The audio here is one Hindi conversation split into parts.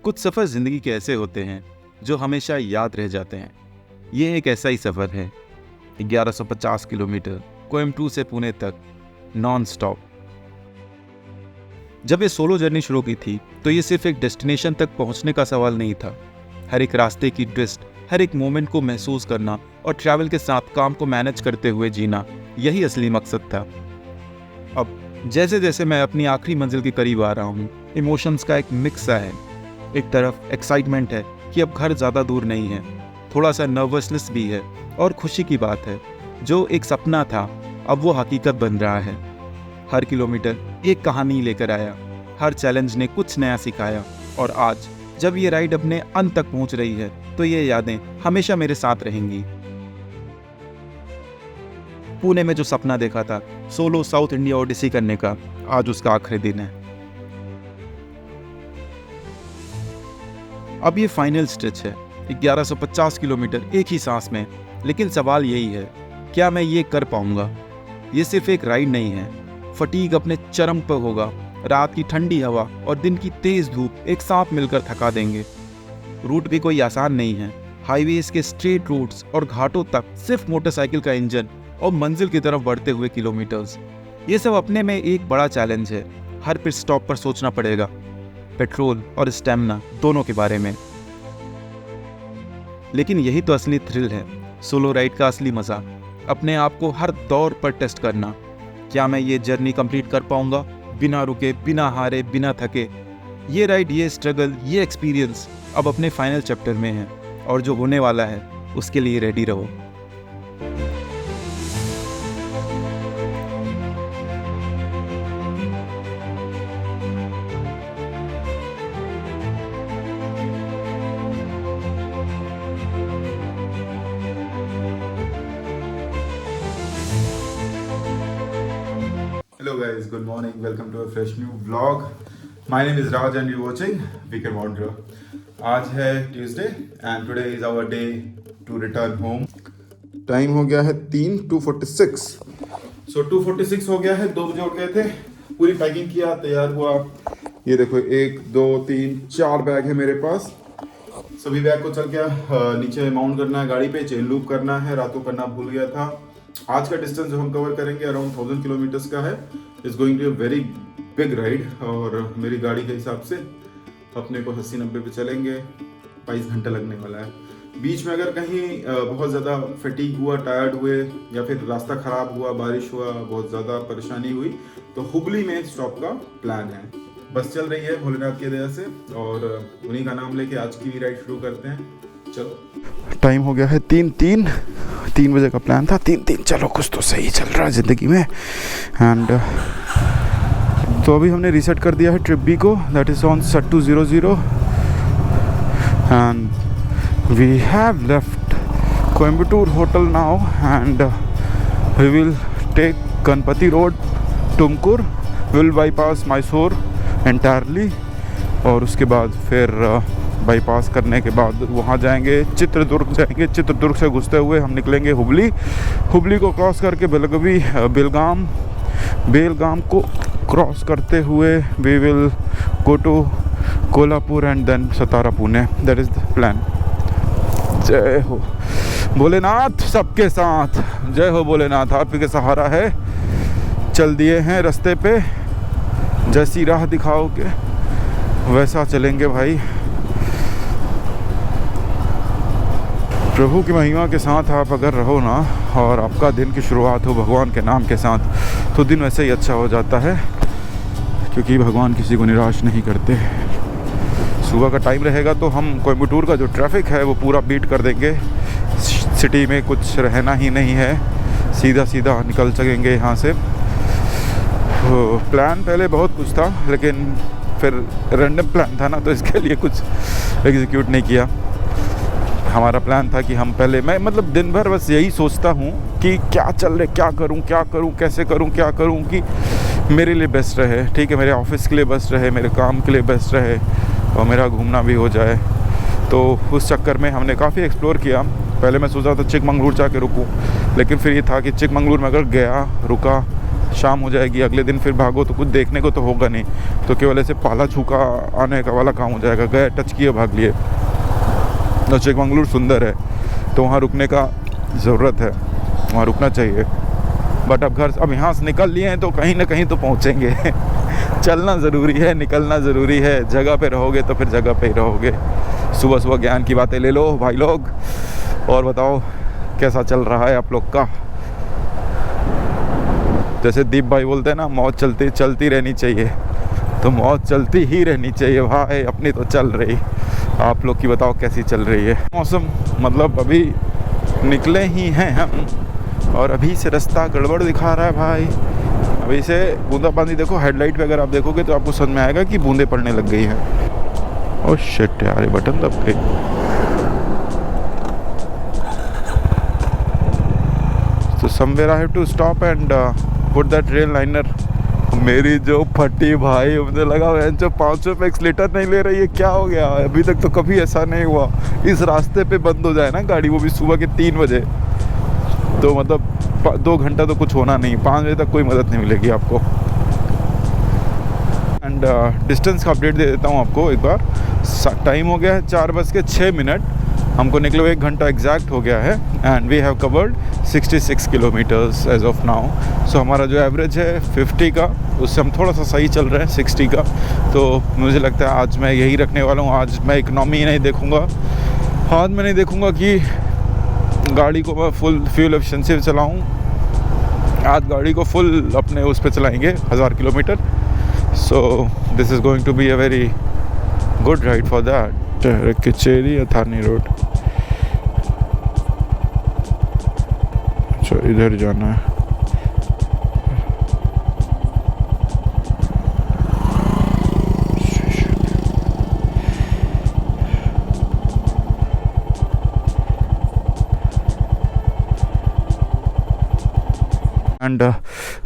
कुछ सफ़र ज़िंदगी के ऐसे होते हैं जो हमेशा याद रह जाते हैं। ये एक ऐसा ही सफ़र है, 1150 किलोमीटर कोयम्बटूर से पुणे तक नॉन स्टॉप। जब ये सोलो जर्नी शुरू की थी तो ये सिर्फ एक डेस्टिनेशन तक पहुंचने का सवाल नहीं था। हर एक रास्ते की ट्विस्ट, हर एक मोमेंट को महसूस करना और ट्रैवल के साथ काम को मैनेज करते हुए जीना, यही असली मकसद था। अब जैसे जैसे मैं अपनी आखिरी मंजिल के करीब आ रहा हूँ, इमोशंस का एक मिक्स सा है। एक तरफ एक्साइटमेंट है कि अब घर ज़्यादा दूर नहीं है, थोड़ा सा नर्वसनेस भी है और खुशी की बात है, जो एक सपना था अब वो हकीकत बन रहा है। हर किलोमीटर एक कहानी लेकर आया, हर चैलेंज ने कुछ नया सिखाया और आज जब ये राइड अपने अंत तक पहुंच रही है तो ये यादें हमेशा मेरे साथ रहेंगी। पुणे में जो सपना देखा था सोलो साउथ इंडिया ओडिसी करने का, आज उसका आखिरी दिन है। अब ये फाइनल स्ट्रेच है, 1150 किलोमीटर एक ही सांस में। लेकिन सवाल यही है, क्या मैं ये कर पाऊंगा? ये सिर्फ एक राइड नहीं है, फटीग अपने चरम पर होगा। रात की ठंडी हवा और दिन की तेज धूप एक साथ मिलकर थका देंगे। रूट भी कोई आसान नहीं है, हाईवेज के स्ट्रेट रूट्स और घाटों तक सिर्फ मोटरसाइकिल का इंजन और मंजिल की तरफ बढ़ते हुए किलोमीटर्स। ये सब अपने में एक बड़ा चैलेंज है। हर पिट स्टॉप पर सोचना पड़ेगा, पेट्रोल और स्टेमिना दोनों के बारे में। लेकिन यही तो असली थ्रिल है, सोलो राइड का असली मजा, अपने आप को हर दौर पर टेस्ट करना। क्या मैं ये जर्नी कंप्लीट कर पाऊंगा बिना रुके, बिना हारे, बिना थके? ये राइड, ये स्ट्रगल, ये एक्सपीरियंस अब अपने फाइनल चैप्टर में है और जो होने वाला है उसके लिए रेडी रहो। Hello guys, good morning. Welcome to a fresh new vlog. My name is Raj and you're watching Weekend Wanderer. आज है Tuesday and today is our day to return home. Time हो गया है 2:46. So 2:46 हो गया है, 2 बजे उठ गए थे, पूरी पैकिंग किया, तैयार हुआ। ये देखो 1 2 3 4 बैग है मेरे पास। सभी बैग को चल के नीचे माउंट करना है गाड़ी पे, चेन लूप करना है, रातों करना भूल गया था। आज का डिस्टेंस जो हम कवर करेंगे अराउंड 1000 किलोमीटर्स का है। It's going to a very big ride और मेरी गाड़ी के हिसाब से अपने को 80-90 पे चलेंगे, 22 घंटा लगने वाला है। बीच में अगर कहीं बहुत ज़्यादा फटीग हुआ, टायर्ड हुए या फिर रास्ता ख़राब हुआ, बारिश हुआ, बहुत ज़्यादा परेशानी हुई तो हुबली में स्टॉप का प्लान है। बस चल रही है भोलेनाथ की दया से और उन्हीं का नाम लेके आज की भी राइड शुरू करते हैं। चलो, टाइम हो गया है 3 बजे का प्लान था। 3 चलो, कुछ तो सही चल रहा है ज़िंदगी में। एंड तो अभी हमने रीसेट कर दिया है ट्रिप बी को, दैट इज़ ऑन सट्टू 00 and we have left Coimbatore hotel now and we will take Ganapathy road, Tumkur, will bypass Mysore entirely और उसके बाद फिर बाईपास करने के बाद वहाँ जाएंगे, चित्रदुर्ग जाएंगे। चित्रदुर्ग से घुसते हुए हम निकलेंगे हुबली को क्रॉस करके बेलगाम को क्रॉस करते हुए we will go to Kolhapur and then Satara Pune. That is the plan. जय हो भोलेनाथ, सबके साथ जय हो भोलेनाथ, आप ही के सहारा है। चल दिए हैं रास्ते पे, जैसी राह दिखाओगे वैसा चलेंगे भाई। प्रभु की महिमा के साथ आप अगर रहो ना और आपका दिन की शुरुआत हो भगवान के नाम के साथ, तो दिन वैसे ही अच्छा हो जाता है, क्योंकि भगवान किसी को निराश नहीं करते। सुबह का टाइम रहेगा तो हम कोयम्बटूर का जो ट्रैफिक है वो पूरा बीट कर देंगे। सिटी में कुछ रहना ही नहीं है, सीधा निकल सकेंगे यहाँ से। तो प्लान पहले बहुत कुछ था, लेकिन फिर रैंडम प्लान था ना, तो इसके लिए कुछ एग्जीक्यूट नहीं किया। हमारा प्लान था कि हम पहले, मैं मतलब दिन भर बस यही सोचता हूँ कि क्या चल रहा है, क्या करूँ, कैसे करूँ, क्या करूँ कि मेरे लिए बेस्ट रहे, ठीक है, मेरे ऑफिस के लिए बेस्ट रहे, मेरे काम के लिए बेस्ट रहे और मेरा घूमना भी हो जाए। तो उस चक्कर में हमने काफ़ी एक्सप्लोर किया। पहले मैं सोचा था चिकमंगलुरु जाके रुकूँ, लेकिन फिर ये था कि चिकमंगलुरु में अगर गया, रुका शाम हो जाएगी, अगले दिन फिर भागो तो कुछ देखने को तो होगा नहीं, तो केवल ऐसे पाला छूका आने का वाला काम हो जाएगा। गए, टच किए, भाग लिए। तो चिकमंगलुरु सुंदर है, तो वहाँ रुकने का ज़रूरत है, वहाँ रुकना चाहिए। बट अब यहाँ से निकल लिए हैं तो कहीं ना कहीं तो पहुँचेंगे। चलना ज़रूरी है, निकलना ज़रूरी है। जगह पे रहोगे तो फिर जगह पे ही रहोगे। सुबह सुबह ज्ञान की बातें ले लो भाई लोग, और बताओ कैसा चल रहा है आप लोग का। जैसे दीप भाई बोलते हैं ना, मौत चलती रहनी चाहिए, तो मौत चलती ही रहनी चाहिए भाई। अपनी तो चल रही, आप लोग की बताओ कैसी चल रही है। मौसम मतलब अभी निकले ही हैं हम, और अभी से रास्ता गड़बड़ दिखा रहा है भाई। अभी से बूंदाबांदी देखो, हेडलाइट पे अगर आप देखोगे तो आपको समझ में आएगा कि बूंदे पड़ने लग गई हैं। ओह शिट यार, ये बटन दब गई। तो somewhere I have to stop and put that rail liner. मेरी जो फटी भाई, मुझे लगा जो 500 पे एक्सीलेटर नहीं ले रही है, क्या हो गया। अभी तक तो कभी ऐसा नहीं हुआ। इस रास्ते पे बंद हो जाए ना गाड़ी, वो भी सुबह के 3 बजे, तो मतलब 2 घंटा तो कुछ होना नहीं। 5 बजे तक कोई मदद नहीं मिलेगी आपको। एंड डिस्टेंस का अपडेट दे देता हूँ आपको एक बार। टाइम हो गया है 4:06। हमको निकले हुए 1 घंटा एग्जैक्ट हो गया है, and we have covered 66 kilometres as of now. So हमारा जो एवरेज है 50 का, उससे हम थोड़ा सा सही चल रहे हैं 60 का। तो मुझे लगता है आज मैं यही रखने वाला हूँ। आज मैं इकनॉमी नहीं देखूँगा, आज मैं नहीं देखूँगा कि गाड़ी को मैं फुल फ्यूल एफिशिएंसी पे चलाऊँ। आज गाड़ी को फुल अपने उस पे चलाएंगे 1000 kilometre. So this is going to be a very good ride for that. कचेरी या थानी रोड, अच्छा इधर जाना है। And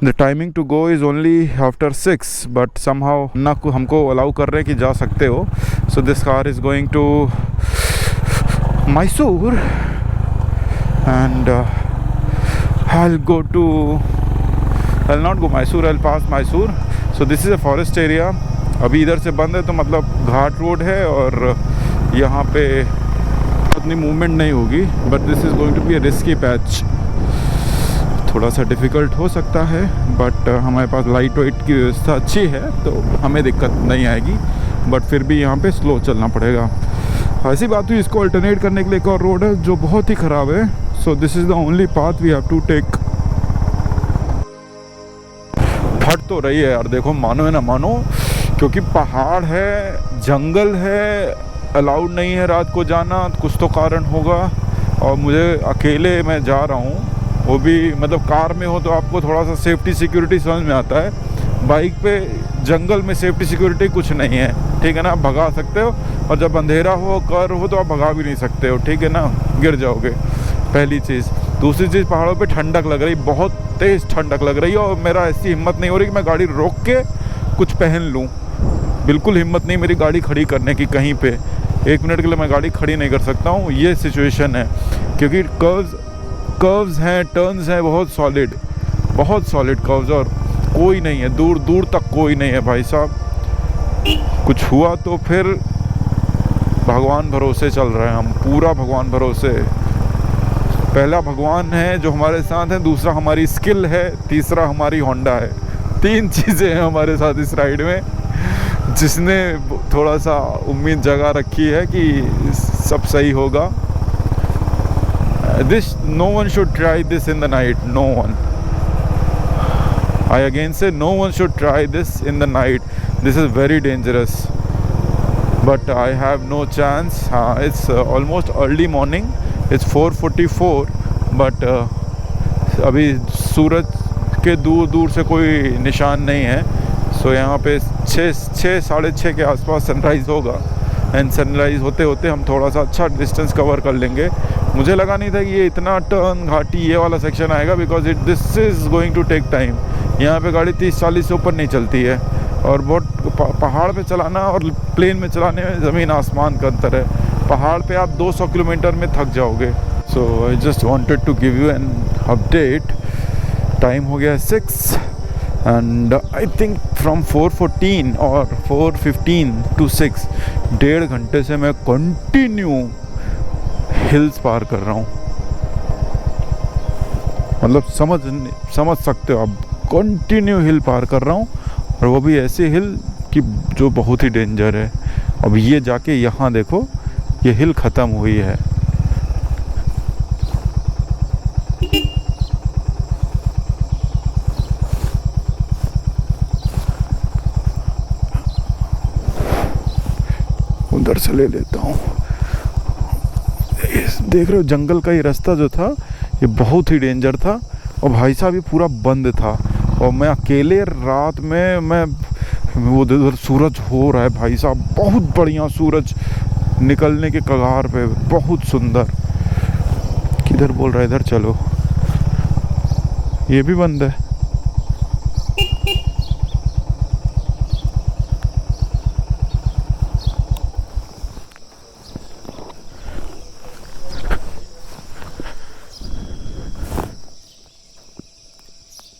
the timing to go is only after 6, but somehow ना को हमको अलाउ कर रहे हैं कि जा सकते हो। So this car is going to Mysore, and I'll not go Mysore, I'll pass Mysore. So this is a forest area. अभी इधर से बंद है, तो मतलब घाट रोड है और यहाँ पे उतनी मूवमेंट नहीं होगी। But this is going to be a risky patch. थोड़ा सा डिफ़िकल्ट हो सकता है, बट हमारे पास लाइट वेट की व्यवस्था अच्छी है, तो हमें दिक्कत नहीं आएगी। बट फिर भी यहाँ पे स्लो चलना पड़ेगा। ऐसी बात हुई, इसको अल्टरनेट करने के लिए एक और रोड है जो बहुत ही ख़राब है। So this is the only path we have to take. फट तो रही है यार, देखो, मानो है ना मानो, क्योंकि पहाड़ है, जंगल है, अलाउड नहीं है रात को जाना, कुछ तो कारण होगा। और मुझे अकेले मैं जा रहा हूँ, वो भी मतलब कार में हो तो आपको थोड़ा सा सेफ्टी सिक्योरिटी समझ में आता है। बाइक पे जंगल में सेफ्टी सिक्योरिटी कुछ नहीं है, ठीक है ना। आप भगा सकते हो, और जब अंधेरा हो, कर हो, तो आप भगा भी नहीं सकते हो, ठीक है ना, गिर जाओगे, पहली चीज़। दूसरी चीज़, पहाड़ों पे ठंडक लग रही, बहुत तेज़ ठंडक लग रही है, और मेरा ऐसी हिम्मत नहीं हो रही कि मैं गाड़ी रोक के कुछ पहन लूँ। बिल्कुल हिम्मत नहीं मेरी गाड़ी खड़ी करने की कहीं पे। 1 मिनट के लिए मैं गाड़ी खड़ी नहीं कर सकता हूँ, ये सिचुएशन है। क्योंकि कर्व्स हैं, टर्न्स हैं, बहुत सॉलिड कर्व्स, और कोई नहीं है, दूर दूर तक कोई नहीं है भाई साहब। कुछ हुआ तो फिर भगवान भरोसे चल रहे हैं हम, पूरा भगवान भरोसे। पहला भगवान है जो हमारे साथ है, दूसरा हमारी स्किल है, तीसरा हमारी होंडा है। 3 चीज़ें हैं हमारे साथ इस राइड में, जिसने थोड़ा सा उम्मीद जगा रखी है कि सब सही होगा। No one should try this in the night. No one. I again say no one should try this in the night. This is very dangerous. But I have no chance. It's almost early morning. It's 4:44. But अभी सूरज के दूर दूर से कोई निशान नहीं है। सो यहाँ पे 6-6:30 के आसपास सनराइज़ होगा, एंड सनराइज़ होते होते हम थोड़ा सा अच्छा डिस्टेंस कवर कर लेंगे। मुझे लगा नहीं था कि ये इतना टर्न घाटी ये वाला सेक्शन आएगा, because this is going to take time. यहाँ पे गाड़ी 30-40 से ऊपर नहीं चलती है, और बहुत पहाड़ पे चलाना और प्लेन में चलाने में ज़मीन आसमान का अंतर है। पहाड़ पे आप 200 किलोमीटर में थक जाओगे। So I just wanted to give you an update. Time हो गया 6, एंड आई थिंक फ्रॉम 4:14 और 4:15 to 6, 1.5 घंटे से मैं कंटिन्यू हिल्स पार कर रहा हूँ। मतलब समझ सकते हो आप, कंटिन्यू हिल पार कर रहा हूँ, और वो भी ऐसे हिल कि जो बहुत ही डेंजर है। अब ये जाके यहाँ देखो, ये हिल ख़त्म हुई है। उधर से ले लेता हूँ। देख रहे हो, जंगल का ये रास्ता जो था ये बहुत ही डेंजर था, और भाई साहब ये पूरा बंद था, और मैं अकेले रात में वो उधर सूरज हो रहा है भाई साहब, बहुत बढ़िया सूरज निकलने के कगार पे, बहुत सुंदर। किधर बोल रहा है, इधर चलो, ये भी बंद है।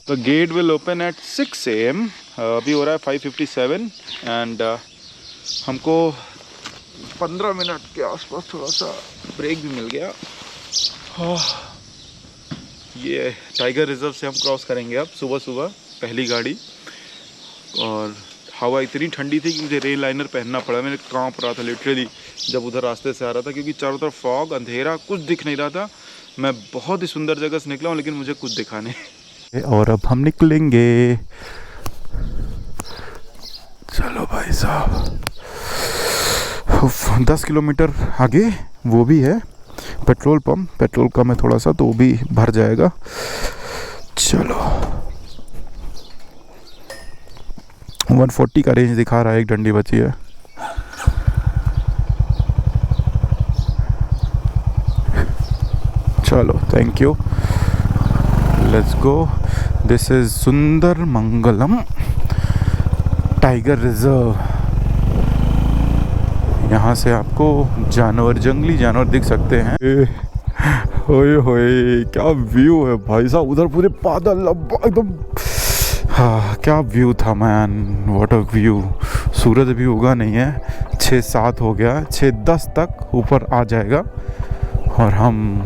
The gate will open at 6 AM. अभी हो रहा है 5:57 एंड हमको 15 मिनट के आसपास थोड़ा सा ब्रेक भी मिल गया। ये टाइगर रिजर्व से हम क्रॉस करेंगे अब सुबह सुबह, पहली गाड़ी। और हवा इतनी ठंडी थी कि मुझे रेल लाइनर पहनना पड़ा, मैंने कांप रहा था लिटरली जब उधर रास्ते से आ रहा था, क्योंकि चारों तरफ फॉग, अंधेरा, कुछ दिख नहीं रहा था। मैं बहुत ही सुंदर जगह से निकला हूँ, लेकिन मुझे कुछ दिखा नहीं। और अब हम निकलेंगे। चलो भाई साहब, 10 किलोमीटर आगे वो भी है पेट्रोल पंप, पेट्रोल कम है थोड़ा सा तो वो भी भर जाएगा। चलो 140 का रेंज दिखा रहा है, एक डंडी बची है। चलो thank you, let's go. This is सुंदर मंगलम टाइगर रिजर्व। यहाँ से आपको जानवर, जंगली जानवर दिख सकते हैं। ओए होए, क्या व्यू है भाई साहब, उधर पूरे बादल एकदम। हाँ क्या व्यू था मैन, व्हाट अ व्यू। सूरज अभी उगा नहीं है, 6-7 हो गया, 6-10 तक ऊपर आ जाएगा और हम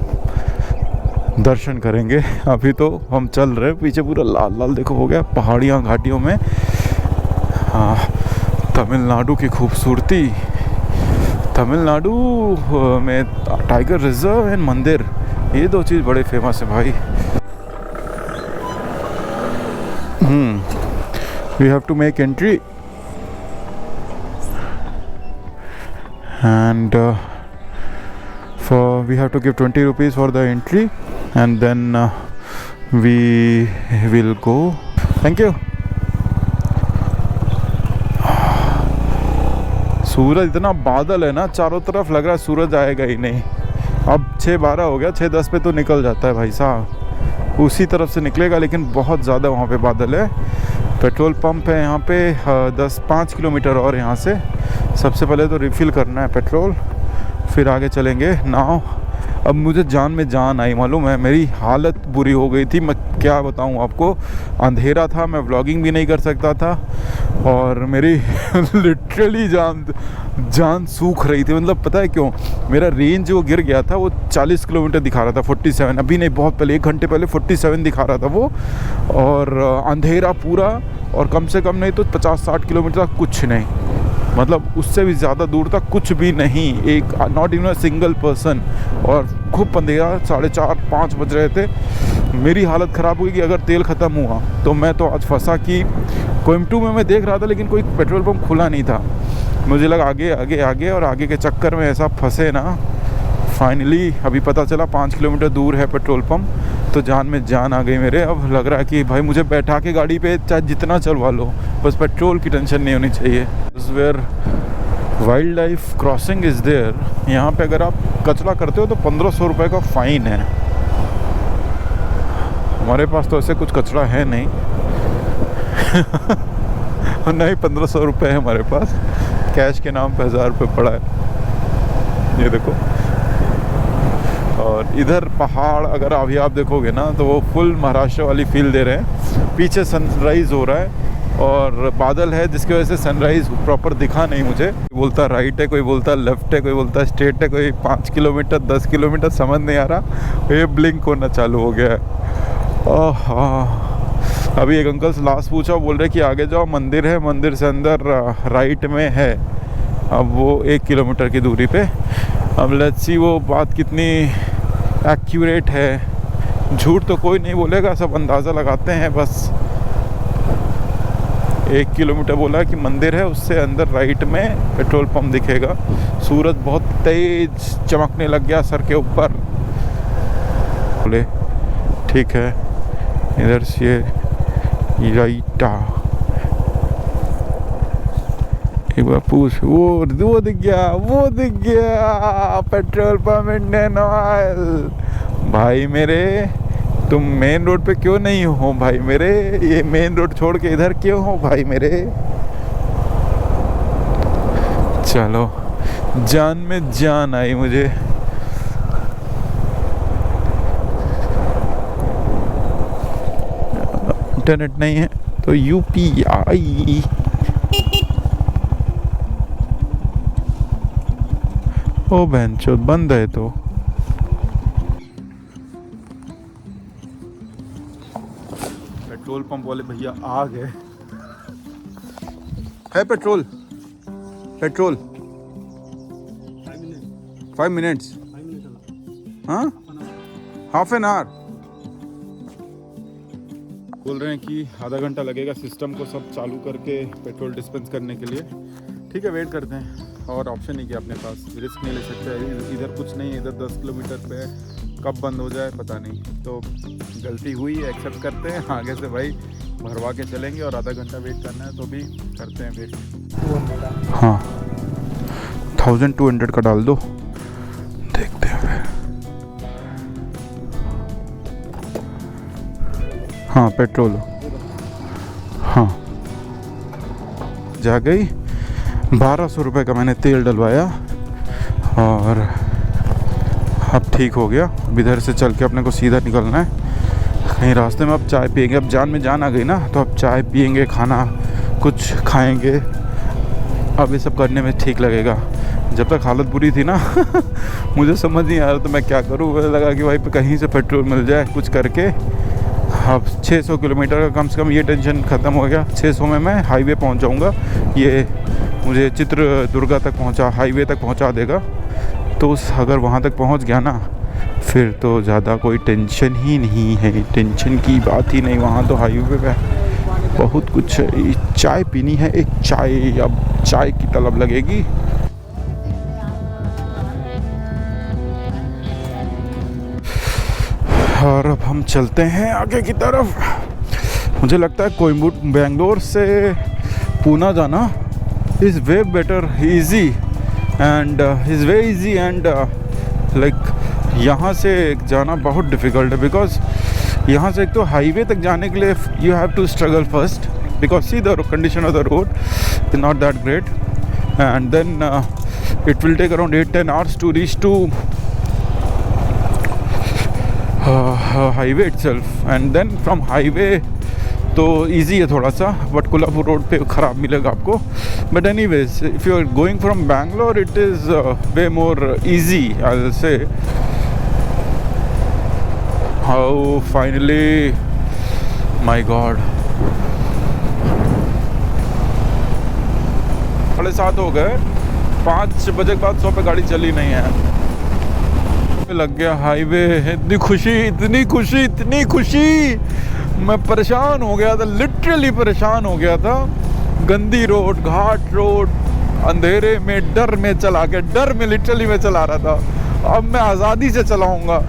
दर्शन करेंगे। अभी तो हम चल रहे, पीछे पूरा लाल लाल देखो हो गया पहाड़ियाँ घाटियों में। हाँ, तमिलनाडु की खूबसूरती, तमिलनाडु में टाइगर रिजर्व एंड मंदिर, ये दो चीज़ बड़े फेमस है भाई। We have to make entry and we have to give 20 rupees for the entry and then we will go. Thank you. सूरज, इतना बादल है ना चारों तरफ, लग रहा है सूरज आएगा ही नहीं। अब 6:12 हो गया, 6:10 पे तो निकल जाता है भाई साहब, उसी तरफ से निकलेगा, लेकिन बहुत ज़्यादा वहाँ पे बादल है। पेट्रोल पंप है यहाँ पे 5 किलोमीटर और यहाँ से। सबसे पहले तो रिफ़िल करना है पेट्रोल, फिर आगे चलेंगे। नाव, अब मुझे जान में जान आई, मालूम है, मेरी हालत बुरी हो गई थी। मैं क्या बताऊं आपको, अंधेरा था, मैं व्लॉगिंग भी नहीं कर सकता था, और मेरी लिटरली जान सूख रही थी। मतलब पता है क्यों, मेरा रेंज वो गिर गया था, वो 40 किलोमीटर दिखा रहा था, 47 अभी नहीं, बहुत पहले 1 घंटे पहले 47 दिखा रहा था वो, और अंधेरा पूरा, और कम से कम नहीं तो 50-60 किलोमीटर तक कुछ नहीं, मतलब उससे भी ज़्यादा दूर तक कुछ भी नहीं, एक not even a single person, और खूब अंधेरा, 4:30-5 बज रहे थे। मेरी हालत ख़राब हुई कि अगर तेल ख़त्म हुआ तो मैं तो आज फंसा। कि कोयम्बटूर में मैं देख रहा था लेकिन कोई पेट्रोल पंप खुला नहीं था, मुझे लगा आगे आगे आगे, और आगे के चक्कर में ऐसा फंसे ना। फाइनली अभी पता चला 5 किलोमीटर दूर है पेट्रोल पंप, तो जान में जान आ गई मेरे। अब लग रहा है कि भाई मुझे बैठा के गाड़ी पे चाहे जितना चलवा लो, बस पेट्रोल की टेंशन नहीं होनी चाहिए। Where wildlife crossing is there, यहाँ पे अगर आप कचरा करते हो तो 1500 रुपये का फ़ाइन है। हमारे पास तो ऐसे कुछ कचरा है नहीं नहीं 1500 रुपये है हमारे पास, कैश के नाम पे 1000 रुपये पड़ा है, ये देखो। और इधर पहाड़ अगर अभी आप देखोगे ना तो वो फुल महाराष्ट्र वाली फील दे रहे हैं। पीछे सनराइज़ हो रहा है और बादल है जिसकी वजह से सनराइज़ प्रॉपर दिखा नहीं मुझे। कोई बोलता राइट है, कोई बोलता लेफ्ट है, कोई बोलता स्ट्रेट है, कोई 5 किलोमीटर 10 किलोमीटर समझ नहीं आ रहा। ये ब्लिंक होना चालू हो गया है। अभी एक अंकल से लास्ट पूछा, बोल रहे कि आगे जाओ मंदिर है, मंदिर से अंदर राइट में है। अब वो 1 किलोमीटर की दूरी पे। अब लेट्स सी वो बात कितनी एक्यूरेट है। झूठ तो कोई नहीं बोलेगा, सब अंदाज़ा लगाते हैं बस। 1 किलोमीटर बोला कि मंदिर है, उससे अंदर राइट में पेट्रोल पंप दिखेगा। सूरज बहुत तेज चमकने लग गया सर के ऊपर। बोले ठीक है, इधर से राइटा। एक बार पूछ, वो दिख गया, वो दिख गया पेट्रोल पंप इंडियन ऑयल। भाई मेरे, तुम मेन रोड पे क्यों नहीं हो भाई मेरे? ये मेन रोड छोड़ के इधर क्यों हो भाई मेरे? चलो, जान में जान आई मुझे। इंटरनेट नहीं है तो UPI। ओ बहनचोद, बंद है तो। पेट्रोल पंप वाले भैया आ गए। है पेट्रोल? Petrol 5 minutes. हाँ, हाफ एन आवर। बोल रहे हैं कि आधा घंटा लगेगा सिस्टम को सब चालू करके पेट्रोल डिस्पेंस करने के लिए। ठीक है, वेट करते हैं। और ऑप्शन नहीं किया अपने पास, रिस्क नहीं ले सकते। इधर कुछ नहीं है, इधर 10 किलोमीटर पे कब बंद हो जाए पता नहीं। तो गलती हुई, एक्सेप्ट करते हैं। आगे से भाई भरवा के चलेंगे और आधा घंटा वेट करना है तो भी करते हैं वेट। हाँ, 1200 का डाल दो, देखते हैं फिर। हाँ पेट्रोल, हाँ जा गई। 1200 रुपये का मैंने तेल डलवाया और अब ठीक हो गया। अब इधर से चल के अपने को सीधा निकलना है कहीं रास्ते में। अब चाय पियेंगे, अब जान में जान आ गई ना, तो अब चाय पियेंगे, खाना कुछ खाएंगे। अब ये सब करने में ठीक लगेगा। जब तक हालत बुरी थी ना मुझे समझ नहीं आ रहा तो मैं क्या करूँ। मुझे लगा कि भाई कहीं से पेट्रोल मिल जाए कुछ करके। अब 600 किलोमीटर का कम से कम ये टेंशन ख़त्म हो गया। 600 में मैं हाईवे पहुंच जाऊंगा। ये मुझे चित्रदुर्गा तक हाईवे तक पहुंचा देगा। तो अगर वहां तक पहुंच गया ना, फिर तो ज़्यादा कोई टेंशन ही नहीं है। टेंशन की बात ही नहीं। वहाँ तो हाईवे पे बहुत कुछ है। चाय पीनी है, एक चाय। अब चाय की तलब लगेगी। और अब हम चलते हैं आगे की तरफ। मुझे लगता है कोयम्बटूर, बेंगलोर से पूना जाना is way better, easy and is way easy and like यहाँ से जाना बहुत डिफ़िकल्ट है। बिकॉज यहाँ से एक तो हाईवे तक जाने के लिए you have to struggle first, because see the condition of the road is not that great, and then it will take around 8-10 hours to reach to highway itself. And then from highway तो इजी है थोड़ा सा, बट कोल्हापुर रोड पे ख़राब मिलेगा आपको। But anyways, if you are going from Bangalore it is way more easy I will say. How finally, my god, 7:30 हो गए। 5 बजे के बाद 100 पे गाड़ी चली नहीं है। लग गया हाईवे। इतनी खुशी, इतनी खुशी, इतनी खुशी। मैं परेशान हो गया था, लिटरली परेशान हो गया था। गंदी रोड, घाट रोड, अंधेरे में, डर में चला के, डर में लिटरली मैं चला रहा था। अब मैं आज़ादी से चलाऊंगा।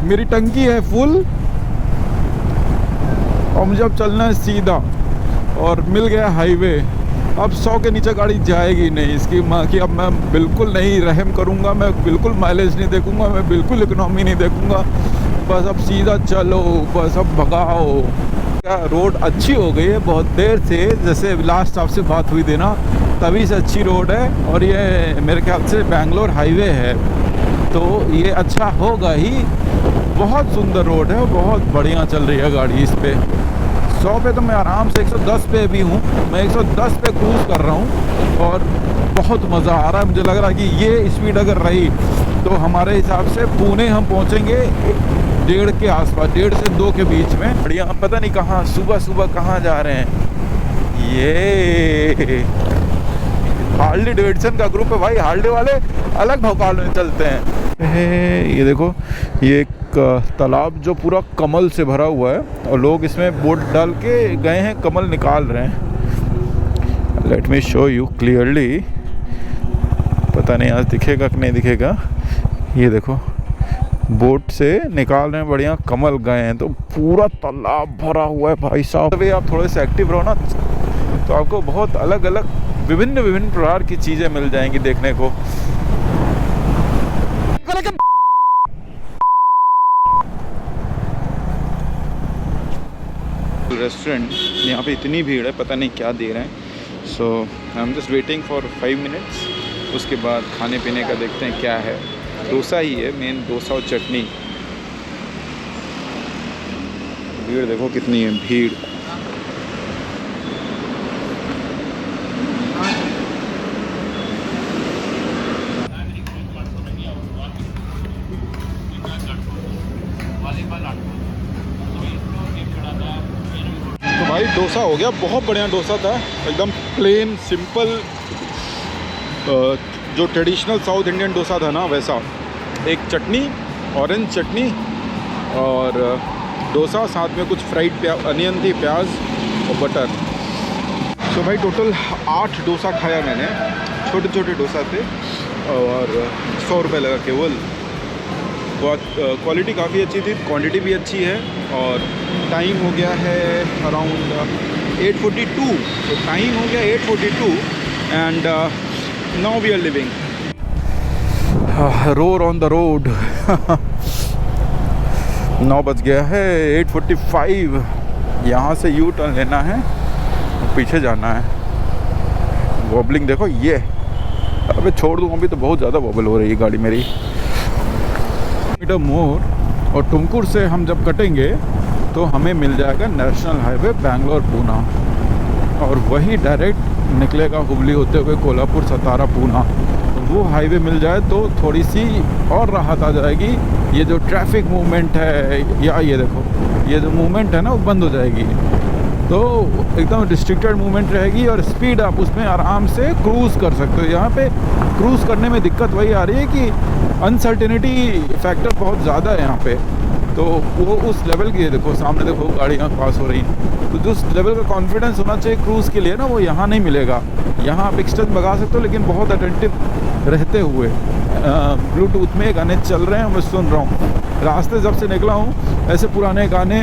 मेरी टंकी है फुल और मुझे अब चलना है सीधा। और मिल गया हाईवे। अब 100 के नीचे गाड़ी जाएगी नहीं। इसकी माँ की अब मैं बिल्कुल नहीं रहम करूँगा। मैं बिल्कुल माइलेज नहीं देखूँगा, मैं बिल्कुल इकोनॉमी नहीं देखूँगा। बस अब सीधा चलो, बस अब भगाओ। क्या रोड अच्छी हो गई है बहुत देर से, जैसे लास्ट आपसे बात हुई थी ना, तभी से अच्छी रोड है। और ये मेरे ख्याल से बेंगलोर हाईवे है तो ये अच्छा होगा ही। बहुत सुंदर रोड है, बहुत बढ़िया चल रही है गाड़ी इस पर। 100 पे तो मैं आराम से 110 पे भी हूँ, मैं 110 पे क्रूज़ कर रहा हूँ और बहुत मज़ा आ रहा है। मुझे लग रहा है कि ये स्पीड अगर रही तो हमारे हिसाब से पुणे हम पहुँचेंगे 1:30 के आसपास, 1:30 से 2 के बीच में। बढ़िया, पता नहीं कहाँ सुबह सुबह कहाँ जा रहे हैं। ये हार्ले डेविडसन का ग्रुप है भाई, हार्ले वाले अलग भौकाल में चलते हैं। ये देखो, ये एक तालाब जो पूरा कमल से भरा हुआ है और लोग इसमें बोट डाल के गए हैं, कमल निकाल रहे हैं। Let me show you clearly, पता नहीं आज दिखेगा कि नहीं दिखेगा। ये देखो, बोट से निकाल रहे हैं, बढ़िया कमल गए हैं, तो पूरा तालाब भरा हुआ है भाई साहब। तभी आप थोड़े से एक्टिव रहो ना तो आपको बहुत अलग अलग विभिन्न विभिन्न प्रकार की चीज़ें मिल जाएंगी देखने को। रेस्टोरेंट, यहाँ पे इतनी भीड़ है, पता नहीं क्या दे रहे हैं। So I am just waiting for 5 minutes, उसके बाद खाने पीने का देखते हैं क्या है। डोसा ही है मेन, डोसा और चटनी। भीड़ देखो कितनी है, भीड़। तो भाई डोसा हो गया, बहुत बढ़िया डोसा था, एकदम प्लेन सिंपल, जो ट्रेडिशनल साउथ इंडियन डोसा था ना वैसा। एक चटनी, ऑरेंज चटनी और डोसा, साथ में कुछ फ्राइड अनियन थी, प्याज और बटर। तो भाई टोटल 8 डोसा खाया मैंने, छोटे छोटे डोसा थे और 100 रुपये लगा केवल। क्वालिटी काफ़ी अच्छी थी, क्वांटिटी भी अच्छी है और टाइम हो गया है अराउंड 8:42। तो टाइम हो गया 8:42 and now we are leaving. Roar on the road. 9 बज गया है, 8:45। यहाँ से यू टर्न लेना है, पीछे जाना है। वॉबलिंग देखो, ये अबे छोड़ दूँ, अभी तो बहुत ज़्यादा वॉबल हो रही है गाड़ी मेरी। मोर और तुमकुर से हम जब कटेंगे तो हमें मिल जाएगा नेशनल हाईवे बैंगलोर पूना, और वही डायरेक्ट निकलेगा हुबली होते हुए कोल्हापुर, सतारा, पूना। वो हाईवे मिल जाए तो थोड़ी सी और राहत आ जाएगी। ये जो ट्रैफिक मूवमेंट है, या ये देखो, ये जो मूवमेंट है ना वो बंद हो जाएगी, तो एकदम रिस्ट्रिक्टेड मूवमेंट रहेगी और स्पीड आप उसमें आराम से क्रूज़ कर सकते हो। यहाँ पे क्रूज़ करने में दिक्कत वही आ रही है कि अनसर्टेनिटी फैक्टर बहुत ज़्यादा है यहाँ पे, तो वो उस लेवल की है। देखो सामने देखो गाड़ियाँ पास हो रही हैं, तो जिस लेवल का कॉन्फिडेंस होना चाहिए क्रूज़ के लिए ना, वो यहाँ नहीं मिलेगा। यहाँ आप एक्सटेंस भगा सकते हो लेकिन बहुत अटेंटिव रहते हुए। ब्लूटूथ में गाने चल रहे हैं, मैं सुन रहा हूँ। रास्ते जब से निकला हूँ ऐसे पुराने गाने,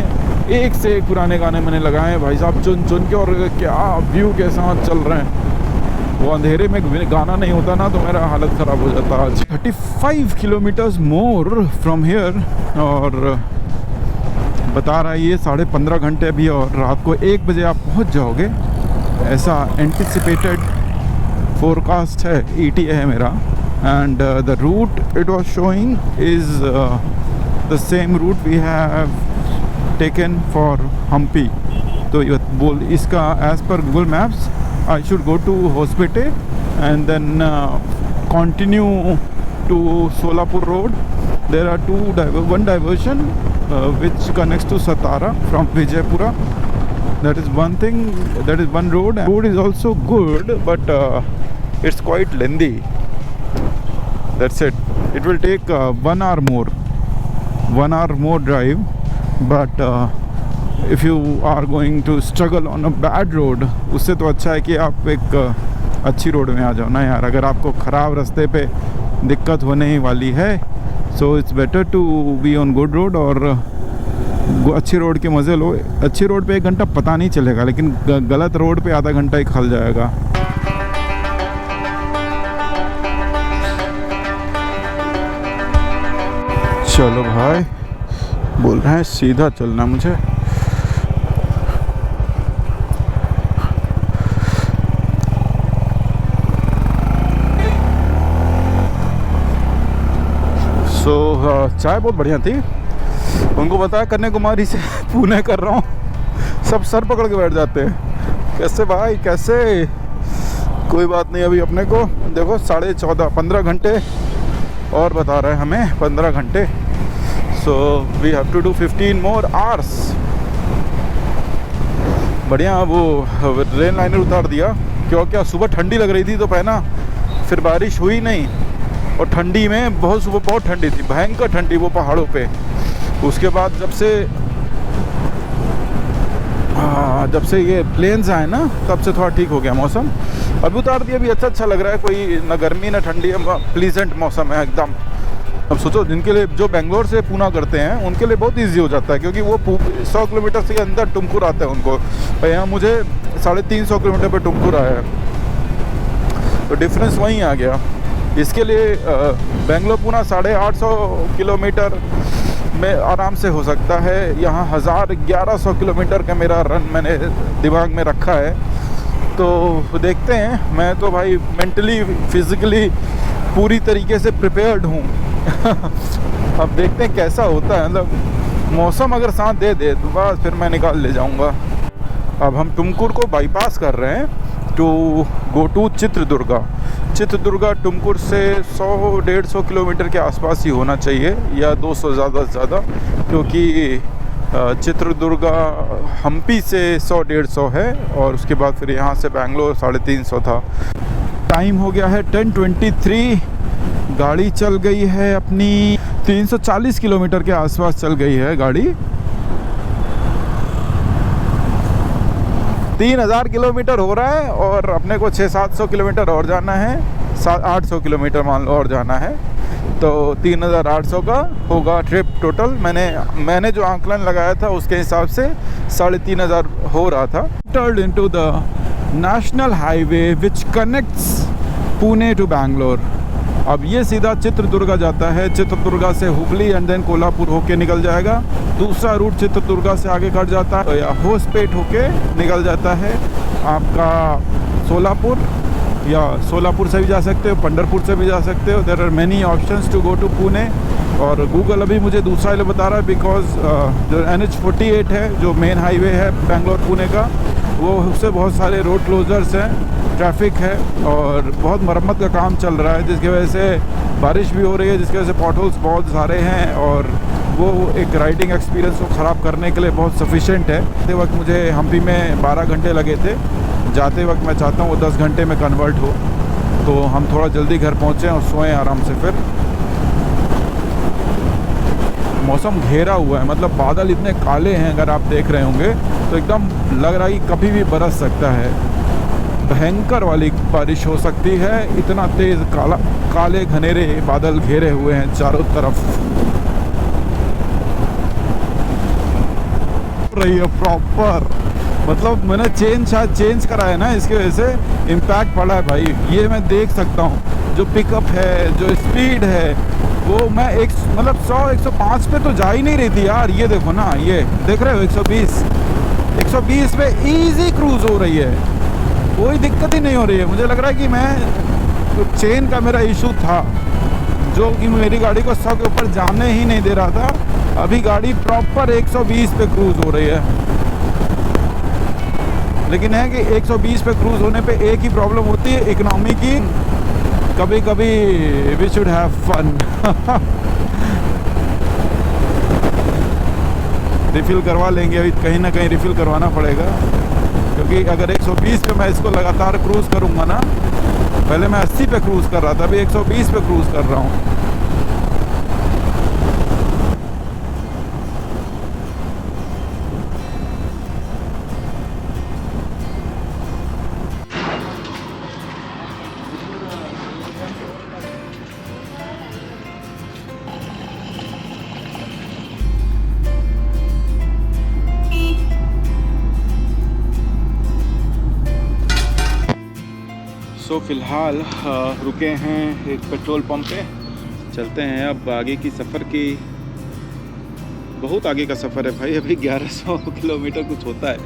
एक से एक पुराने गाने मैंने लगाए हैं भाई साहब, चुन चुन के, और क्या व्यू के साथ चल रहे हैं। वो अंधेरे में गाना नहीं होता ना तो मेरा हालत ख़राब हो जाता। आज 35 किलोमीटर्स मोर फ्रॉम हेयर, और बता रहा है ये 15.5 घंटे अभी, और रात को 1 बजे आप पहुंच जाओगे, ऐसा एंटिसिपेटेड फोरकास्ट है, ETA है मेरा। And the route it was showing is the same route we have taken for Hampi. तो ये बोल इसका as per Google Maps I should go to Hospete and then continue to Solapur Road. There are one diversion which connects to Satara from Vijaypura. That is one thing, that is one road. Road is also good, but it's quite lengthy. That's it. It will take 1 hour more. 1 hour more drive, but if you are going to struggle on a bad road, उससे तो अच्छा है कि आप एक अच्छी रोड में आ जाओ ना यार। अगर आपको ख़राब रास्ते पे दिक्कत होने ही वाली है, so it's better to be on good road, और अच्छी रोड के मज़े लो। अच्छी रोड पे 1 घंटा पता नहीं चलेगा, लेकिन गलत रोड पे आधा घंटा ही खल जाएगा। चलो भाई, बोल रहे हैं सीधा चलना मुझे। चाय बहुत बढ़िया थी। उनको बताया कन्याकुमारी से पुणे कर रहा हूँ, सब सर पकड़ के बैठ जाते हैं, कैसे भाई कैसे। कोई बात नहीं, अभी अपने को देखो 14.5 15 घंटे और बता रहे हैं हमें, 15 घंटे। So we have to do 15 more hours। बढ़िया, वो रेन लाइनर उतार दिया क्योंकि सुबह ठंडी लग रही थी तो पहना, फिर बारिश हुई नहीं, और ठंडी में बहुत सुबह बहुत ठंडी थी, भयंकर ठंडी वो पहाड़ों पे। उसके बाद जब से ये प्लेन्स आए ना, तब से थोड़ा ठीक हो गया मौसम। अभी उतार दिया, अभी अच्छा लग रहा है, कोई ना गर्मी ना ठंडी, प्लीजेंट मौसम है एकदम। अब सोचो जिनके लिए जो बेंगलोर से पूना करते हैं उनके लिए बहुत इजी हो जाता है, क्योंकि वो 100 किलोमीटर से अंदर टुमकुर आता है उनको। और यहाँ मुझे 350 किलोमीटर पर टुमकुर आया है, तो डिफरेंस वहीं आ गया। इसके लिए बेंगलोर पूना 850 किलोमीटर में आराम से हो सकता है। यहाँ 1100 किलोमीटर का मेरा रन मैंने दिमाग में रखा है, तो देखते हैं। मैं तो भाई मेंटली फिज़िकली पूरी तरीके से प्रिपेयर्ड हूँ। अब देखते हैं कैसा होता है, मतलब मौसम अगर साथ दे दे तो बस फिर मैं निकाल ले जाऊँगा। अब हम टुमकुर को बाईपास कर रहे हैं to go to Chitradurga. Chitradurga Tumkur से 100-150 किलोमीटर के आसपास ही होना चाहिए, या 200 ज़्यादा से ज़्यादा, क्योंकि चित्रदुर्गा हम्पी से 100-150 है, और उसके बाद फिर यहाँ से बेंगलोर 350 था। टाइम हो गया है 10:23, गाड़ी चल गई है अपनी 340 किलोमीटर के आसपास चल गई है गाड़ी। 3000 किलोमीटर हो रहा है, और अपने को 600-700 किलोमीटर और जाना है, 800 किलोमीटर मान लो और जाना है, तो 3800 का होगा ट्रिप टोटल। मैंने जो आंकलन लगाया था उसके हिसाब से 3500 हो रहा था। Turn into the national highway which connects Pune to Bangalore. अब ये सीधा चित्रदुर्गा जाता है, चित्रदुर्गा से हुबली एंड देन कोल्हापुर होके निकल जाएगा। दूसरा रूट चित्रदुर्गा से आगे कट जाता है या होसपेट होके निकल जाता है आपका सोलापुर, या सोलापुर से भी जा सकते हो, पंढरपुर से भी जा सकते हो। There are many options to go to Pune. और गूगल अभी मुझे दूसरा ही बता रहा है, बिकॉज जो NH48 है, जो मेन हाईवे है बेंगलोर पुणे का, वो उससे बहुत सारे रोड क्लोजर्स हैं, ट्रैफिक है, और बहुत मरम्मत का काम चल रहा है, जिसकी वजह से बारिश भी हो रही है, जिसकी वजह से पॉटहोल्स बहुत सारे हैं, और वो एक राइडिंग एक्सपीरियंस को ख़राब करने के लिए बहुत सफिशेंट है। आते वक्त मुझे हम्पी में 12 घंटे लगे थे, जाते वक्त मैं चाहता हूँ वो 10 घंटे में कन्वर्ट हो, तो हम थोड़ा जल्दी घर पहुँचें और सोएं आराम से। फिर मौसम घेरा हुआ है, मतलब बादल इतने काले हैं, अगर आप देख रहे होंगे तो एकदम लग रहा है कि कभी भी बरस सकता है, भयंकर वाली बारिश हो सकती है। इतना तेज़ काले घनेरे बादल घेरे हुए हैं चारों तरफ। रही है प्रॉपर, मतलब मैंने चेंज करा है ना, इसकी वजह से इम्पैक्ट पड़ा है भाई। ये मैं देख सकता हूँ, जो पिकअप है, जो स्पीड है, वो मैं 100-105 पे तो जा ही नहीं रही थी यार। ये देखो ना, ये देख रहे हो 120 पे इजी क्रूज हो रही है, कोई दिक्कत ही नहीं हो रही है। मुझे लग रहा है कि मैं चेन का मेरा इशू था, जो कि मेरी गाड़ी को 100 के ऊपर जाने ही नहीं दे रहा था। अभी गाड़ी प्रॉपर 120 पे क्रूज हो रही है, लेकिन है कि 120 पे क्रूज होने पे एक ही प्रॉब्लम होती है इकोनॉमी की, कभी कभी we should have fun. Refill करवा लेंगे, अभी कहीं ना कहीं रिफ़िल करवाना पड़ेगा, क्योंकि अगर 120 पे मैं इसको लगातार क्रूज़ करूँगा ना, पहले मैं 80 पे क्रूज़ कर रहा था, अभी 120 पे क्रूज़ कर रहा हूँ। सो फ़िलहाल रुके हैं एक पेट्रोल पंप पे, चलते हैं अब आगे की सफ़र की। बहुत आगे का सफ़र है भाई, अभी 1100 किलोमीटर कुछ होता है।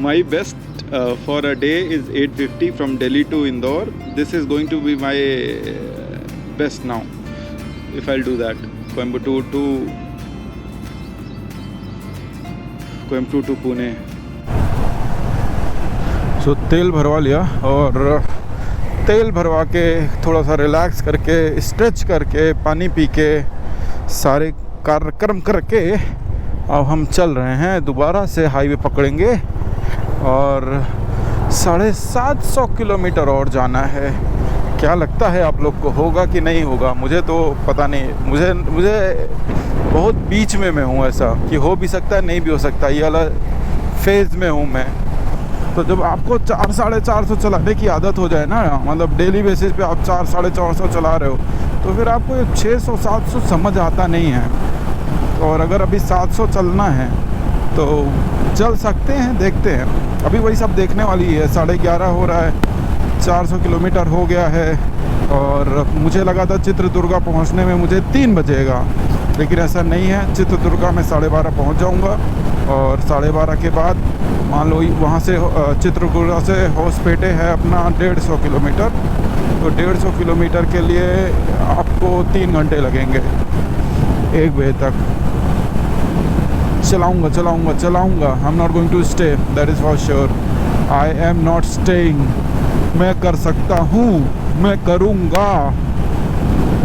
My best for a day is 850 from Delhi to Indore. This is going to be my best now if I do that. Coimbatore to Pune. So तेल भरवा लिया और तेल भरवा के थोड़ा सा रिलैक्स करके स्ट्रेच करके पानी पी के सारे कार्यक्रम करके अब हम चल रहे हैं, दोबारा से हाईवे पकड़ेंगे और 750 किलोमीटर और जाना है। क्या लगता है आप लोग को होगा कि नहीं होगा? मुझे तो पता नहीं, मुझे बहुत बीच में मैं हूँ, ऐसा कि हो भी सकता है नहीं भी हो सकता, ये वाला फेज़ में हूँ मैं। तो जब आपको 400-450 चलाने की आदत हो जाए ना, मतलब डेली बेसिस पे आप 400-450 चला रहे हो, तो फिर आपको 600-700 समझ आता नहीं है। और अगर अभी 700 चलना है तो चल सकते हैं, देखते हैं। अभी वही सब देखने वाली है। 11:30 हो रहा है, 400 किलोमीटर हो गया है और मुझे लगा था चित्रदुर्गा पहुंचने में मुझे 3 बजेगा, लेकिन ऐसा नहीं है। चित्रदुर्गा में 12:30 पहुंच जाऊंगा और 12:30 के बाद मान लो वहाँ से चित्रदुर्गा से होसपेटे है अपना 150 किलोमीटर, तो 150 किलोमीटर के लिए आपको 3 घंटे लगेंगे 1 बजे तक। चलाऊंगा I am not going to stay, that is for sure. I am not staying. मैं कर सकता हूँ, मैं करूँगा,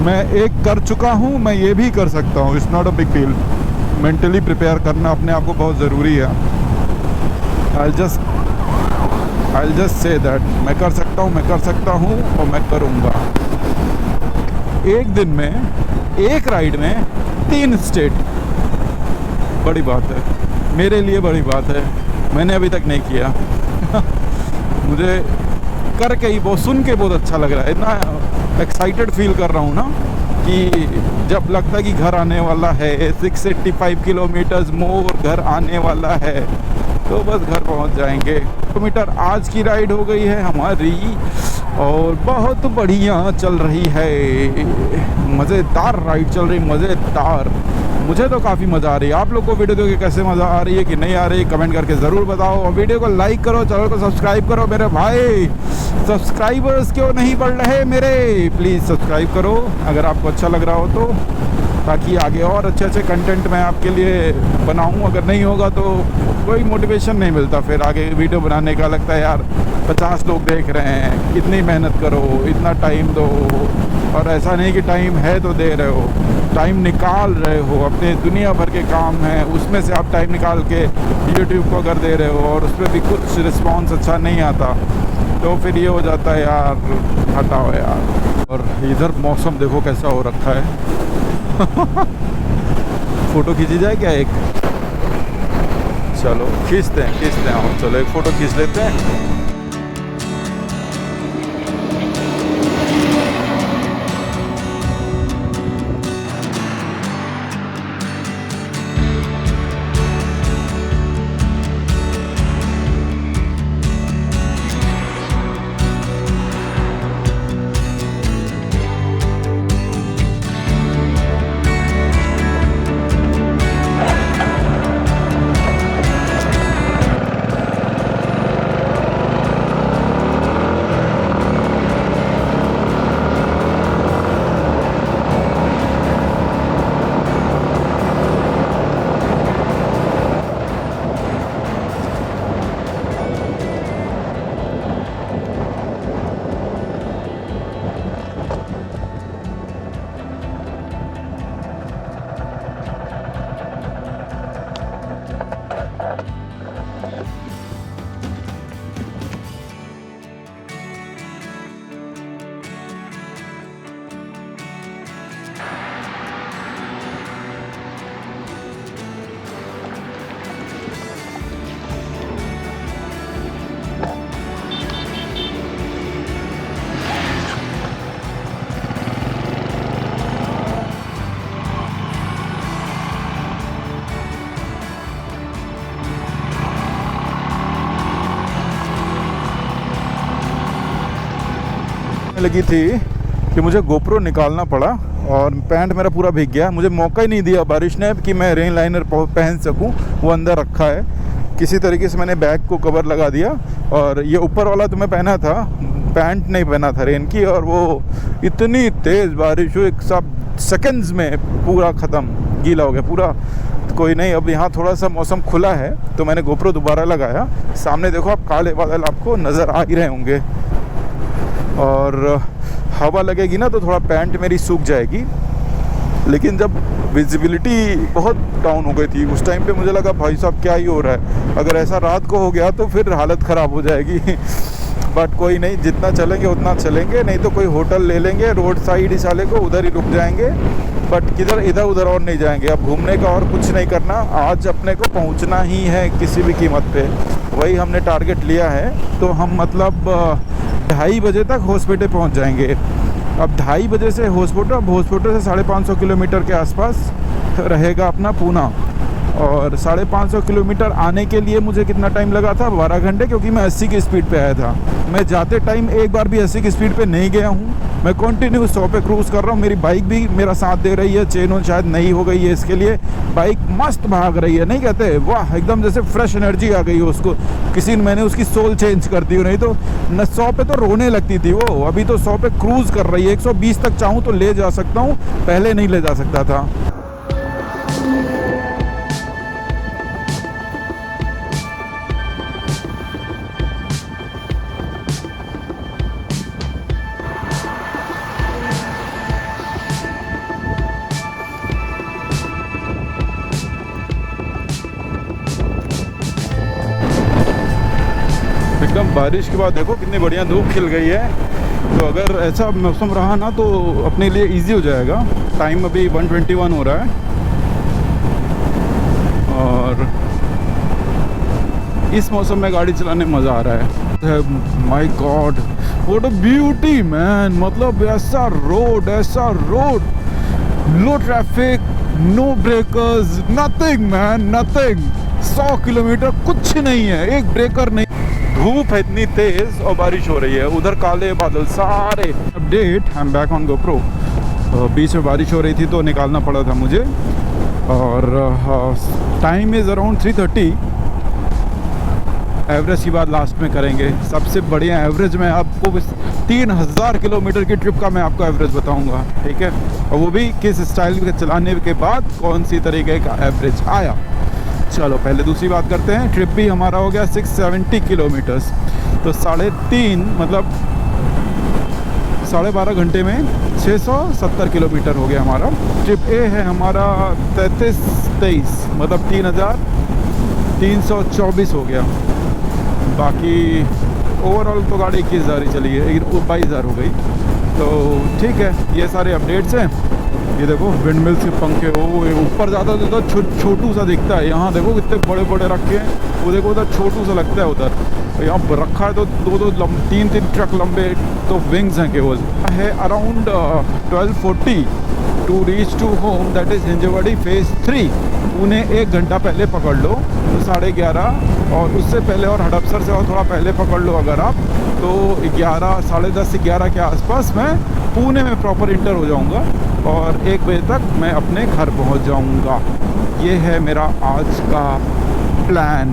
मैं एक कर चुका हूँ, मैं ये भी कर सकता हूँ। It's not a big deal. Mentally prepare करना अपने आप को बहुत ज़रूरी है। I'll just say that मैं कर सकता हूँ और मैं करूँगा। एक दिन में एक राइड में 3 स्टेट, बड़ी बात है मेरे लिए, बड़ी बात है। मैंने अभी तक नहीं किया मुझे करके ही बहुत, सुन के बहुत अच्छा लग रहा है। इतना एक्साइटेड फील कर रहा हूँ ना कि जब लगता है कि घर आने वाला है, 685 किलोमीटर्स मोर घर आने वाला है, तो बस घर पहुंच जाएंगे। किलोमीटर आज की राइड हो गई है हमारी और बहुत बढ़िया चल रही है, मज़ेदार राइड चल रही, मज़ेदार। मुझे तो काफ़ी मज़ा आ रही है। आप लोग को वीडियो देख के कैसे मज़ा आ रही है कि नहीं आ रही, कमेंट करके ज़रूर बताओ। और वीडियो को लाइक करो, चैनल को सब्सक्राइब करो। मेरे भाई सब्सक्राइबर्स क्यों नहीं बढ़ रहे मेरे, प्लीज़ सब्सक्राइब करो अगर आपको अच्छा लग रहा हो तो, ताकि आगे और अच्छे कंटेंट मैं आपके लिए बनाऊं। अगर नहीं होगा तो कोई मोटिवेशन नहीं मिलता फिर आगे वीडियो बनाने का। लगता है यार 50 लोग देख रहे हैं, इतनी मेहनत करो, इतना टाइम दो। और ऐसा नहीं कि टाइम है तो दे रहे हो, टाइम निकाल रहे हो, अपने दुनिया भर के काम हैं उसमें से आप टाइम निकाल के यूट्यूब को अगर दे रहे हो और उस पर भी कुछ रिस्पॉन्स अच्छा नहीं आता, तो फिर ये हो जाता है यार हटाओ यार। और इधर मौसम देखो कैसा हो रखा है फ़ोटो खींची जाए क्या एक? चलो खींचते हैं और चलो एक फ़ोटो खींच लेते हैं। लगी थी कि मुझे गोप्रो निकालना पड़ा और पैंट मेरा पूरा भीग गया। मुझे मौका ही नहीं दिया बारिश ने कि मैं रेन लाइनर पहन सकूं, वो अंदर रखा है। किसी तरीके से मैंने बैग को कवर लगा दिया और ये ऊपर वाला तो मैं पहना था, पैंट नहीं पहना था रेन की, और वो इतनी तेज़ बारिश हुई, सब सेकंड्स में पूरा ख़त्म, गीला हो गया पूरा। कोई नहीं, अब यहाँ थोड़ा सा मौसम खुला है तो मैंने गोप्रो दोबारा लगाया। सामने देखो आप काले बादल आपको नज़र आ ही रहे होंगे, और हवा लगेगी ना तो थोड़ा पैंट मेरी सूख जाएगी। लेकिन जब विजिबिलिटी बहुत डाउन हो गई थी उस टाइम पे मुझे लगा भाई साहब क्या ही हो रहा है, अगर ऐसा रात को हो गया तो फिर हालत ख़राब हो जाएगी। बट कोई नहीं, जितना चलेंगे उतना चलेंगे, नहीं तो कोई होटल ले लेंगे रोड साइड ही साले को, उधर ही रुक जाएंगे। बट किधर इधर उधर और नहीं जाएंगे, अब घूमने का और कुछ नहीं करना, आज अपने को पहुंचना ही है किसी भी कीमत पे, वही हमने टारगेट लिया है। तो हम मतलब 2:30 बजे तक हॉस्पिटल पहुंच जाएंगे। अब 2:30 बजे से हॉस्पिटल से 550 किलोमीटर के आसपास रहेगा अपना पूना, और 550 किलोमीटर आने के लिए मुझे कितना टाइम लगा था, 12 घंटे, क्योंकि मैं 80 की स्पीड पे आया था। मैं जाते टाइम एक बार भी 80 की स्पीड पे नहीं गया हूँ, मैं कंटिन्यू 100 पे क्रूज़ कर रहा हूँ। मेरी बाइक भी मेरा साथ दे रही है, चेन शायद नहीं हो गई है इसके लिए, बाइक मस्त भाग रही है, नहीं कहते वाह, एकदम जैसे फ्रेश एनर्जी आ गई हो उसको, मैंने उसकी सोल चेंज कर दी हो, नहीं तो 100 पे तो रोने लगती थी वो, अभी तो 100 पे क्रूज़ कर रही है। 120 तक चाहूँ तो ले जा सकता हूँ, पहले नहीं ले जा सकता था। एकदम बारिश के बाद देखो कितनी बढ़िया धूप खिल गई है। तो अगर ऐसा मौसम रहा ना तो अपने लिए इजी हो जाएगा। टाइम अभी 1:21 हो रहा है, और इस मौसम में गाड़ी चलाने में मज़ा आ रहा है। My god what a beauty man, मतलब ऐसा road, low traffic, no breakers, nothing man, nothing. 100 kilometre कुछ नहीं है, एक ब्रेकर नहीं। धूप है इतनी तेज और बारिश हो रही है, उधर काले बादल सारे। Update, I am back on GoPro. बीच में बारिश हो रही थी तो निकालना पड़ा था मुझे, और टाइम इज़ अराउंड 3:30। एवरेज की बात लास्ट में करेंगे। सबसे बढ़िया एवरेज मैं आपको 3000 किलोमीटर की ट्रिप का मैं आपको एवरेज बताऊंगा, ठीक है, और वो भी किस स्टाइल के चलाने के बाद कौन सी तरीके का एवरेज आया। चलो पहले दूसरी बात करते हैं। ट्रिप भी हमारा हो गया 670 किलोमीटर्स, तो 3.5 मतलब 12.5 घंटे में 670 किलोमीटर हो गया हमारा। ट्रिप ए है हमारा 33-23 मतलब 3324 हो गया। बाकी ओवरऑल तो गाड़ी 21,000 ही चली है, 22,000 हो गई। तो ठीक है, ये सारे अपडेट्स हैं। ये देखो विंड मिल्स के पंखे, वो ऊपर ज़्यादा तो छोटू सा दिखता है, यहाँ देखो कितने बड़े बड़े रखे हैं, वो देखो उधर छोटू सा लगता है उधर। यहाँ रखा है तो 2-3 ट्रक लंबे तो विंग्स हैं केवल। है around 12:40 to reach to home, that is Hinjawadi phase 3। उन्हें 1 घंटा पहले पकड़ लो तो 11:30, और उससे पहले और हड़पसर से और थोड़ा पहले पकड़ लो अगर आप, तो 11, 10:30-11 के आसपास मैं पुणे में प्रॉपर इंटर हो जाऊंगा, और 1 बजे तक मैं अपने घर पहुंच जाऊंगा। ये है मेरा आज का प्लान।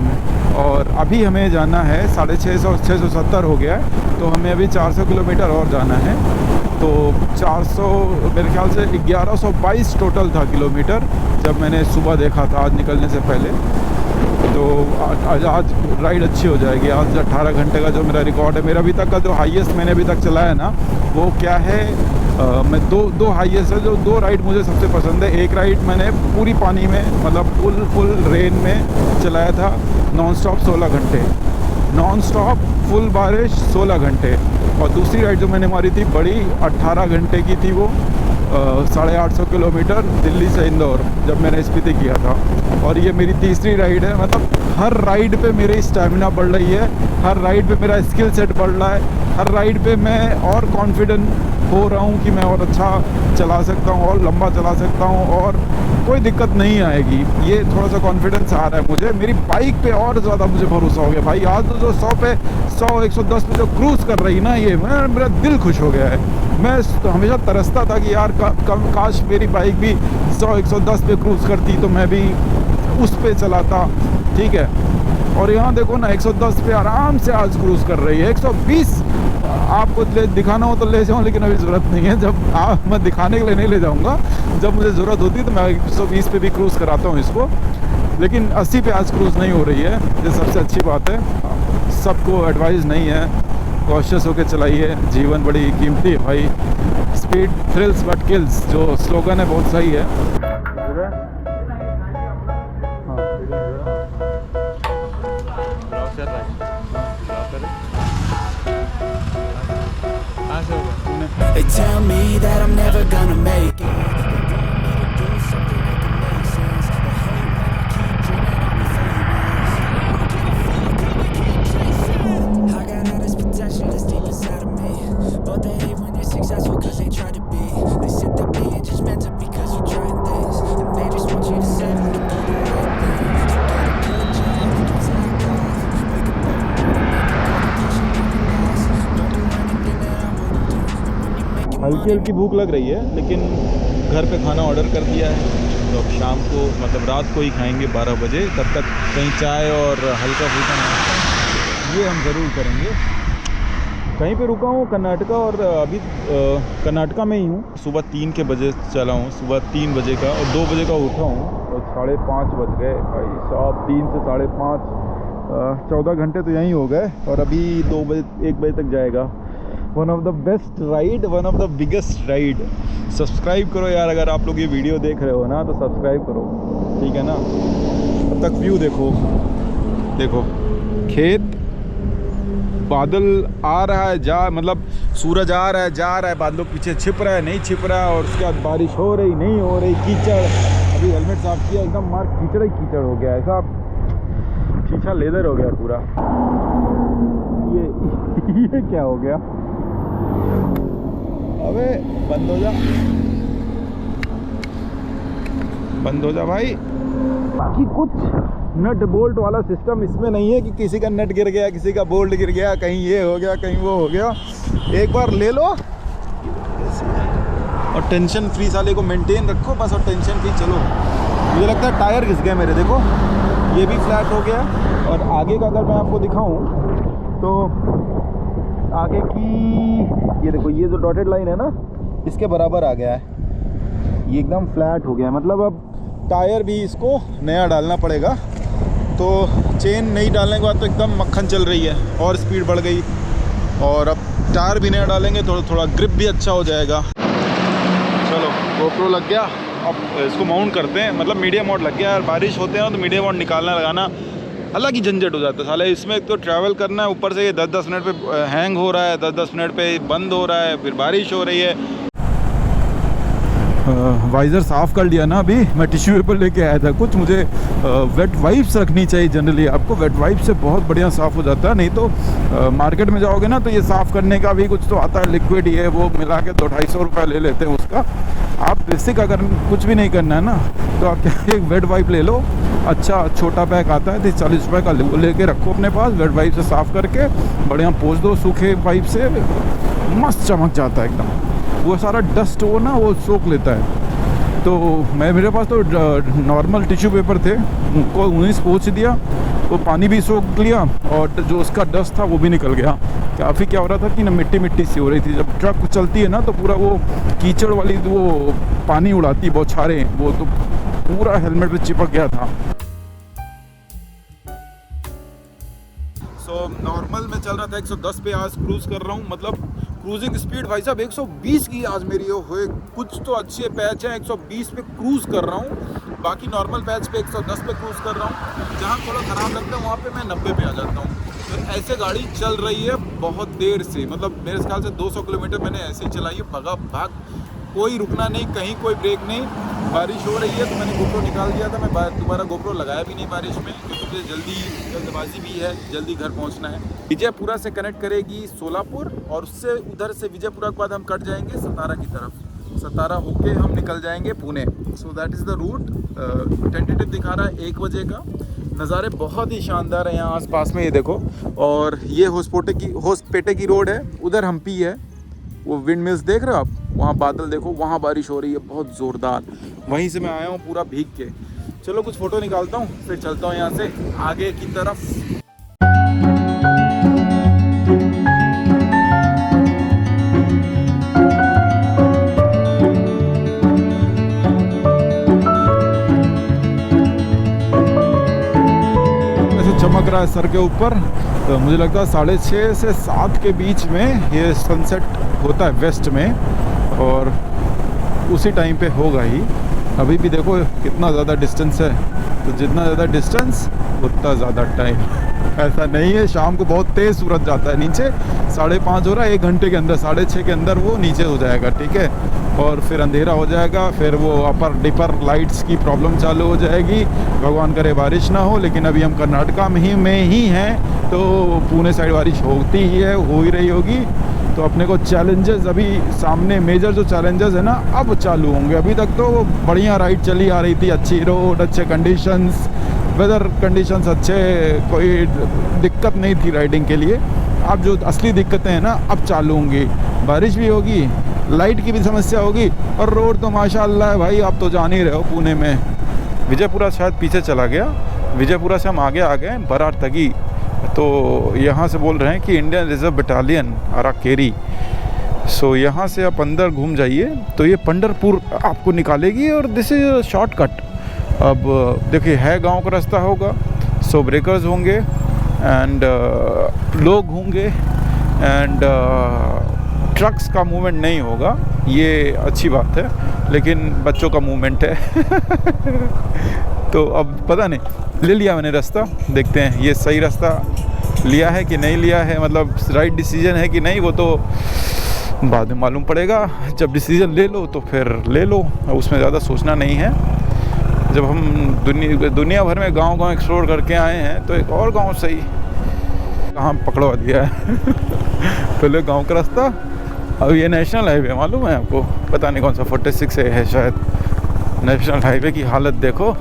और अभी हमें जाना है 670 हो गया है, तो हमें अभी 400 किलोमीटर और जाना है। तो 400 मेरे ख्याल से 1122 टोटल था किलोमीटर जब मैंने सुबह देखा था आज निकलने से पहले। तो आज राइड अच्छी हो जाएगी। आज 18 घंटे का जो मेरा रिकॉर्ड है, मेरा अभी तक का जो हाईएस्ट मैंने अभी तक चलाया ना, वो क्या है, मैं दो हाईएस्ट है, जो 2 राइड मुझे सबसे पसंद है। एक राइड मैंने पूरी पानी में मतलब फुल रेन में चलाया था, नॉन स्टॉप 16 घंटे, नॉन स्टॉप फुल बारिश 16 घंटे। और दूसरी राइड जो मैंने मारी थी बड़ी 18 घंटे की थी, वो 850 किलोमीटर दिल्ली से इंदौर, जब मैंने स्पीति किया था। और ये मेरी तीसरी राइड है। मतलब हर राइड पे मेरी स्टैमिना बढ़ रही है, हर राइड पे मेरा स्किल सेट बढ़ रहा है, हर राइड पे मैं और कॉन्फिडेंट हो रहा हूँ कि मैं और अच्छा चला सकता हूँ और लंबा चला सकता हूँ और कोई दिक्कत नहीं आएगी। ये थोड़ा सा कॉन्फिडेंस आ रहा है मुझे। मेरी बाइक पे और ज़्यादा मुझे भरोसा हो गया भाई। आज तो जो 100-110 पे जो क्रूज़ कर रही ना, ये मेरा दिल खुश हो गया है। मैं तो हमेशा तरसता था कि यार काश मेरी बाइक भी 100-110 पे क्रूज़ करती तो मैं भी उस पे चलाता, ठीक है। और यहाँ देखो ना 110 पे आराम से आज क्रूज़ कर रही है। 120 आपको दिखाना हो तो ले जाऊँ, लेकिन अभी ज़रूरत नहीं है। जब मैं दिखाने के लिए नहीं ले जाऊँगा, जब मुझे ज़रूरत होती है तो मैं 120 पे भी क्रूज़ कराता हूँ इसको, लेकिन 80 पे आज क्रूज़ नहीं हो रही है, ये सबसे अच्छी बात है। सबको एडवाइस नहीं है, कॉशियस होकर चलाइए, जीवन बड़ी कीमती है भाई। स्पीड थ्रिल्स बट किल्स, जो स्लोगन है बहुत सही है। They tell me that I'm never gonna make it. I got all this potential that's deep inside of me, but they hate when you're successful cause they try to be. They sit there being judgmental because you tried this, and they just want you to settle and do the right thing. So get a good job, don't slack off, wake up every morning, make a dedication, never lost. Don't do anything that I wouldn't do, and when you make it हल्की हल्की भूख लग रही है, लेकिन घर पे खाना ऑर्डर कर दिया है, तो अब शाम को मतलब रात को ही खाएंगे 12 बजे। तब तक कहीं चाय और हल्का फुल्का नाश्ता ये हम ज़रूर करेंगे। कहीं पे रुका हूँ कर्नाटका, और अभी कर्नाटका में ही हूँ। सुबह 3 के बजे चला हूँ, सुबह 3 बजे का, और 2 बजे का उठा हूँ, और 5:30 बज गए भाई साहब। 3 से 5:30 14 घंटे तो यहीं हो गए, और अभी 2 बजे 1 बजे तक जाएगा। One of the best ride, one of the biggest ride. Subscribe करो यार, अगर आप लोग ये वीडियो देख रहे हो ना तो सब्सक्राइब करो, ठीक है ना। अब तक व्यू देखो, देखो खेत, बादल आ रहा है, मतलब सूरज आ रहा है, जा रहा है, बादलों के पीछे छिप रहा है, नहीं छिप रहा है, और उसके बाद बारिश हो रही, नहीं हो रही, कीचड़। अभी हेलमेट साफ किया, एकदम मार कीचड़ ही कीचड़ हो गया, ऐसा शीशा लेदर हो गया पूरा। ये क्या हो गया? अबे बंद हो जा, बंद हो जा भाई। बाकी कुछ नट बोल्ट वाला सिस्टम इसमें नहीं है कि किसी का नट गिर गया, किसी का बोल्ट गिर गया, कहीं ये हो गया, कहीं वो हो गया। एक बार ले लो और टेंशन फ्री साले को मेंटेन रखो बस, और टेंशन फ्री चलो। मुझे लगता है टायर घिस गया मेरे, देखो ये भी फ्लैट हो गया। और आगे का अगर मैं आपको दिखाऊं तो आगे की ये देखो, ये जो डॉटेड लाइन है ना, इसके बराबर आ गया है, ये एकदम फ्लैट हो गया है। मतलब अब टायर भी इसको नया डालना पड़ेगा, तो चेन नहीं डालने के बाद तो एकदम मक्खन चल रही है, और स्पीड बढ़ गई। और अब टायर भी नया डालेंगे तो थोड़ा ग्रिप भी अच्छा हो जाएगा। चलो GoPro लग गया, अब इसको माउंट करते हैं। मतलब मीडिया मोड लग गया यार, बारिश होते हैं ना तो मीडिया मोड निकालना लगाना अलग ही झंझट हो जाता है साला। इसमें एक तो ट्रैवल करना है, ऊपर से ये 10-10 मिनट पे हैंग हो रहा है, 10-10 मिनट पे बंद हो रहा है, फिर बारिश हो रही है। वाइज़र साफ़ कर लिया ना अभी, मैं टिश्यू पेपर लेके आया था कुछ। मुझे वेट वाइप्स रखनी चाहिए जनरली, आपको वेट वाइप से बहुत बढ़िया साफ़ हो जाता है। नहीं तो मार्केट में जाओगे ना तो ये साफ़ करने का भी कुछ तो आता है, लिक्विड ये वो मिला के 200-250 रुपये ले लेते हैं उसका। आप बेसिक अगर कुछ भी नहीं करना है ना तो आप क्या, एक वेट वाइप ले लो, अच्छा छोटा पैक आता है, 40 रुपये का लेके रखो अपने पास। वेट वाइप से साफ़ करके बढ़िया पोंछ दो, सूखे वाइप से मस्त चमक जाता है एकदम। वो सारा डस्ट वो ना वो सोख लेता है। तो मेरे पास तो नॉर्मल टिश्यू पेपर थे, उनको उन्हीं से पोंछ दिया, वो पानी भी सोख लिया, और जो उसका डस्ट था वो भी निकल गया। काफ़ी क्या हो रहा था कि ना मिट्टी मिट्टी सी हो रही थी। जब ट्रक चलती है ना तो पूरा वो कीचड़ वाली वो पानी उड़ाती बौछारें, वो तो पूरा हेलमेट पे चिपक गया था। सो नॉर्मल में चल रहा था 110 पे, आज क्रूज़ कर रहा हूँ। मतलब क्रूजिंग स्पीड भाई साहब 120 की आज मेरी हुए। कुछ तो अच्छे पैच हैं, 120 पे क्रूज़ कर रहा हूँ, बाकी नॉर्मल पैच पे 110 पे क्रूज़ कर रहा हूँ। जहाँ थोड़ा ख़राब लगता है वहाँ पे मैं 90 पे आ जाता हूँ। तो ऐसे गाड़ी चल रही है बहुत देर से, मतलब मेरे ख्याल से 200 किलोमीटर मैंने ऐसे ही चलाई है, भगा भाग, कोई रुकना नहीं, कहीं कोई ब्रेक नहीं। बारिश हो रही है तो मैंने GoPro निकाल दिया था, मैं दोबारा GoPro लगाया भी नहीं बारिश में, क्योंकि मुझे जल्दबाजी भी है, जल्दी घर पहुंचना है। विजयपुरा से कनेक्ट करेगी सोलापुर, और उससे उधर से विजयपुरा के बाद हम कट जाएंगे सतारा की तरफ। सतारा होके हम निकल जाएंगे Pune. So that is the route. Tentative दिखा रहा है 1 बजे का। नज़ारे बहुत ही शानदार है यहाँ आसपास में, ये देखो। और ये होसपेटे की रोड है, उधर हम्पी है, वो विंड मिल्स देख रहे हो आप, वहाँ बादल देखो, वहाँ बारिश हो रही है बहुत ज़ोरदार। वहीं से मैं आया हूँ पूरा भीग के। चलो कुछ फ़ोटो निकालता हूँ, फिर चलता हूँ यहाँ से आगे की तरफ। चमक रहा है सर के ऊपर। तो मुझे लगता है 6:30 से 7 के बीच में ये सनसेट होता है वेस्ट में, और उसी टाइम पे होगा ही। अभी भी देखो कितना ज़्यादा डिस्टेंस है, तो जितना ज़्यादा डिस्टेंस उतना ज़्यादा टाइम। ऐसा नहीं है शाम को बहुत तेज़ सूरज जाता है नीचे, 5:30 हो रहा है, 1 घंटे के अंदर 6:30 के अंदर वो नीचे हो जाएगा, ठीक है। और फिर अंधेरा हो जाएगा, फिर वो अपर डिपर लाइट्स की प्रॉब्लम चालू हो जाएगी। भगवान करे बारिश ना हो, लेकिन अभी हम कर्नाटका में ही हैं, तो पुणे साइड बारिश होती ही है, हो ही रही होगी। तो अपने को चैलेंजेस अभी सामने, मेजर जो चैलेंजेस है ना, अब चालू होंगे। अभी तक तो बढ़िया राइड चली आ रही थी, अच्छी रोड, अच्छे कंडीशंस, वेदर कंडीशंस अच्छे, कोई दिक्कत नहीं थी राइडिंग के लिए। अब जो असली दिक्कतें हैं ना, अब चालू होंगी। बारिश भी होगी, लाइट की भी समस्या होगी, और रोड तो माशाल्लाह है भाई, आप तो जान ही रहे हो पुणे में। विजयपुरा शायद पीछे चला गया, विजयपुरा से हम आगे आ गए बरारतगी। तो यहाँ से बोल रहे हैं कि इंडियन रिजर्व बटालियन अराकेरी। सो यहाँ से आप अंदर घूम जाइए तो ये पंढरपुर आपको निकालेगी, और दिस इज़ शॉर्टकट। अब देखिए है गांव का रास्ता होगा, सो ब्रेकर्स होंगे एंड लोग होंगे एंड ट्रक्स का मूवमेंट नहीं होगा, ये अच्छी बात है, लेकिन बच्चों का मूवमेंट है। तो अब पता नहीं, ले लिया मैंने रास्ता, देखते हैं ये सही रास्ता लिया है कि नहीं लिया है, मतलब राइट डिसीजन है कि नहीं, वो तो बाद में मालूम पड़ेगा। जब डिसीजन ले लो तो फिर ले लो, उसमें ज़्यादा सोचना नहीं है। जब हम दुनिया भर में गांव एक्सप्लोर करके आए हैं, तो एक और गांव सही कहाँ पकड़वा दिया है। पहले गांव का रास्ता, अब ये नेशनल हाईवे, मालूम है आपको, पता नहीं कौन सा 46 है शायद। नेशनल हाईवे की हालत देखो।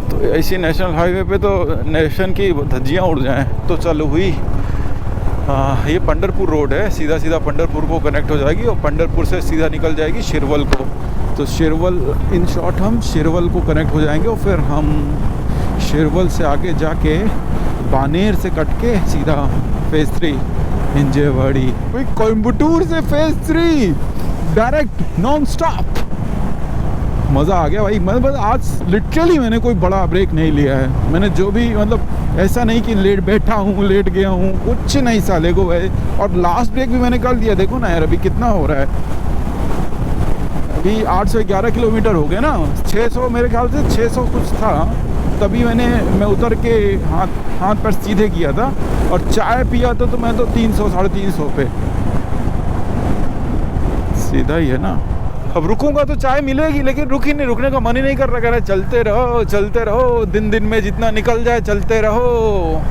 तो ऐसी नेशनल हाईवे पे तो नेशन की धज्जियाँ उड़ जाएं। तो चालू हुई, ये पंढरपुर रोड है, सीधा सीधा पंढरपुर को कनेक्ट हो जाएगी, और पंढरपुर से सीधा निकल जाएगी शिरवल को। तो शिरवल, इन शॉर्ट हम शिरवल को कनेक्ट हो जाएंगे, और फिर हम शिरवल से आगे जाके बानेर से कट के सीधा फेज 3 हिंजेवाड़ी। भाई कोयम्बटूर से फेज 3 डायरेक्ट नॉन स्टॉप। मज़ा आ गया भाई। मैं बस आज लिटरली मैंने कोई बड़ा ब्रेक नहीं लिया है। मैंने जो भी, मतलब ऐसा नहीं कि लेट बैठा हूँ, लेट गया हूँ, कुछ नहीं साले को भाई। और लास्ट ब्रेक भी मैंने कर दिया। देखो ना यार, अभी कितना हो रहा है, अभी 811 किलोमीटर हो गए ना। 600 मेरे ख्याल से 600 कुछ था, तभी मैं उतर के हाथ पर सीधे किया था, और चाय पिया था तो मैं तो 300 350 पे सीधा ही है ना। अब रुकूंगा तो चाय मिलेगी, लेकिन रुकने का मन ही नहीं कर रहा। कह रहा चलते रहो, दिन में जितना निकल जाए चलते रहो।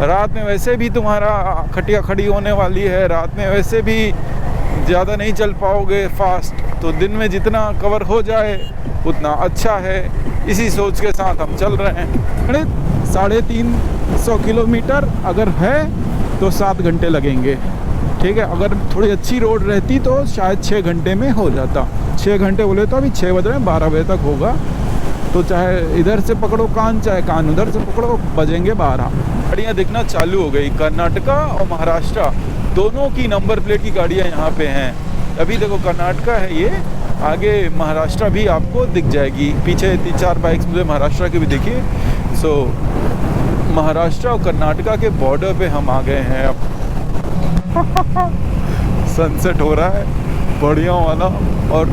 रात में वैसे भी तुम्हारा खटिया खड़ी होने वाली है, रात में वैसे भी ज़्यादा नहीं चल पाओगे फास्ट, तो दिन में जितना कवर हो जाए उतना अच्छा है। इसी सोच के साथ हम चल रहे हैं। 350 किलोमीटर अगर है तो 7 घंटे लगेंगे, ठीक है। अगर थोड़ी अच्छी रोड रहती तो शायद 6 घंटे में हो जाता। 6 घंटे बोले तो अभी 6 बज रहे हैं, 12 बजे तक होगा। तो चाहे इधर से पकड़ो कान, चाहे कान उधर से पकड़ो, बजेंगे 12। गाड़ियाँ दिखना चालू हो गई। कर्नाटका और महाराष्ट्र दोनों की नंबर प्लेट की गाड़ियाँ यहाँ पे हैं। अभी देखो कर्नाटका है ये, आगे महाराष्ट्र भी आपको दिख जाएगी। पीछे 3-4 बाइक्स मुझे महाराष्ट्र की भी दिखी। सो महाराष्ट्र और कर्नाटका के बॉर्डर पे हम आ गए हैं अब। सनसेट हो रहा है बढ़िया वाला, और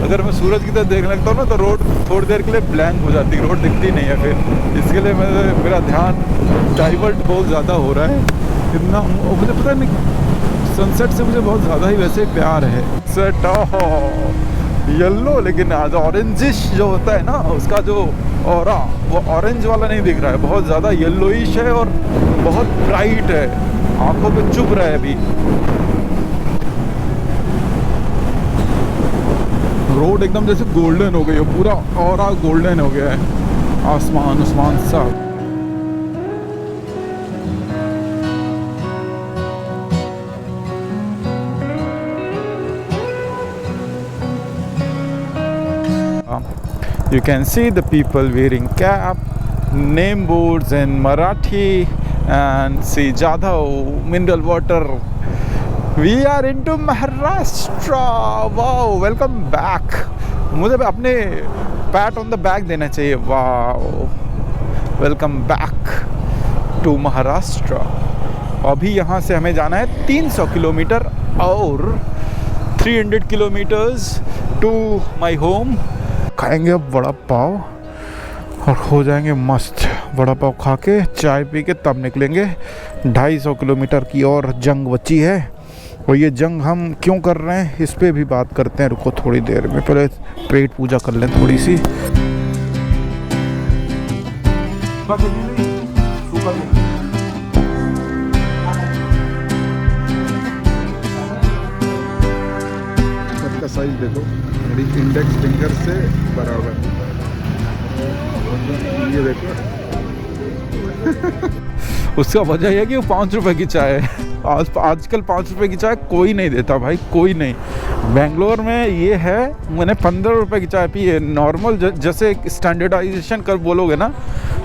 अगर मैं सूरज की तरफ देखने लगता हूँ ना, तो रोड थोड़ी देर के लिए ब्लैंक हो जाती है, रोड दिखती नहीं है। फिर इसके लिए मेरा ध्यान डाइवर्ट बहुत ज़्यादा हो रहा है। इतना मुझे पता नहीं, सनसेट से मुझे बहुत ज़्यादा ही वैसे प्यार है। सेट येलो, लेकिन आज ऑरेंजिश जो होता है ना, उसका जो ऑरा, वो ऑरेंज वाला नहीं दिख रहा है, बहुत ज़्यादा येलोइश है और बहुत ब्राइट है, आंखों पे चुभ रहा है अभी। रोड एकदम जैसे गोल्डन हो गई है, पूरा ऑरा गोल्डन हो गया है, आसमान सब। You can see the people wearing cap, name boards in Marathi, and see Jadhav mineral water. We are into Maharashtra. Wow, welcome back. मुझे अपने पैट ऑन द बैक देना चाहिए। वाह, वेलकम बैक टू महाराष्ट्र। अभी यहाँ से हमें जाना है 300 किलोमीटर और 300 किलोमीटर्स टू माय होम। खाएंगे अब वड़ा पाव और हो जाएंगे मस्त। वड़ा पाव खा के चाय पी के तब निकलेंगे। 250 किलोमीटर की और जंग बची है, और ये जंग हम क्यों कर रहे हैं इस पे भी बात करते हैं। रुको थोड़ी देर में, पहले पेट पूजा कर लें थोड़ी सी। सबका साइज देखो, मेरी इंडेक्स फिंगर से बराबर। ये देखो उसका वजह यह है कि वो 5 रुपए की चाय है। आजकल 5 रुपए की चाय कोई नहीं देता भाई, कोई नहीं। बेंगलोर में ये है, मैंने 15 रुपए की चाय पी है नॉर्मल। जैसे स्टैंडर्डाइजेशन कर बोलोगे ना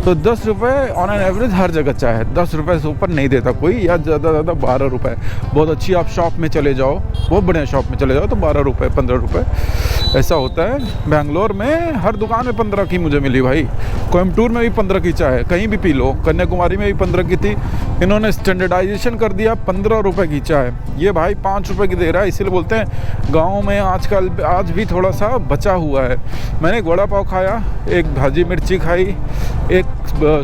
तो 10 रुपये ऑन एन एवरेज हर जगह चाय है। 10 रुपये से ऊपर नहीं देता कोई, या ज़्यादा 12 रुपये। बहुत अच्छी आप शॉप में चले जाओ, बहुत बढ़िया शॉप में चले जाओ तो 12 रुपये 15 रुपये ऐसा होता है। बेंगलोर में हर दुकान में 15 की मुझे मिली भाई। कोयम्बटूर में भी 15 की चाय है, कहीं भी पी लो। कन्याकुमारी में भी 15 की थी। इन्होंने स्टैंडर्डाइजेशन कर दिया 15 रुपये की चाय। ये भाई 5 रुपये की दे रहा है, इसीलिए बोलते हैं गाँव में आजकल आज भी थोड़ा सा बचा हुआ है। मैंने एक वड़ा पाव खाया, एक भाजी मिर्ची खाई, एक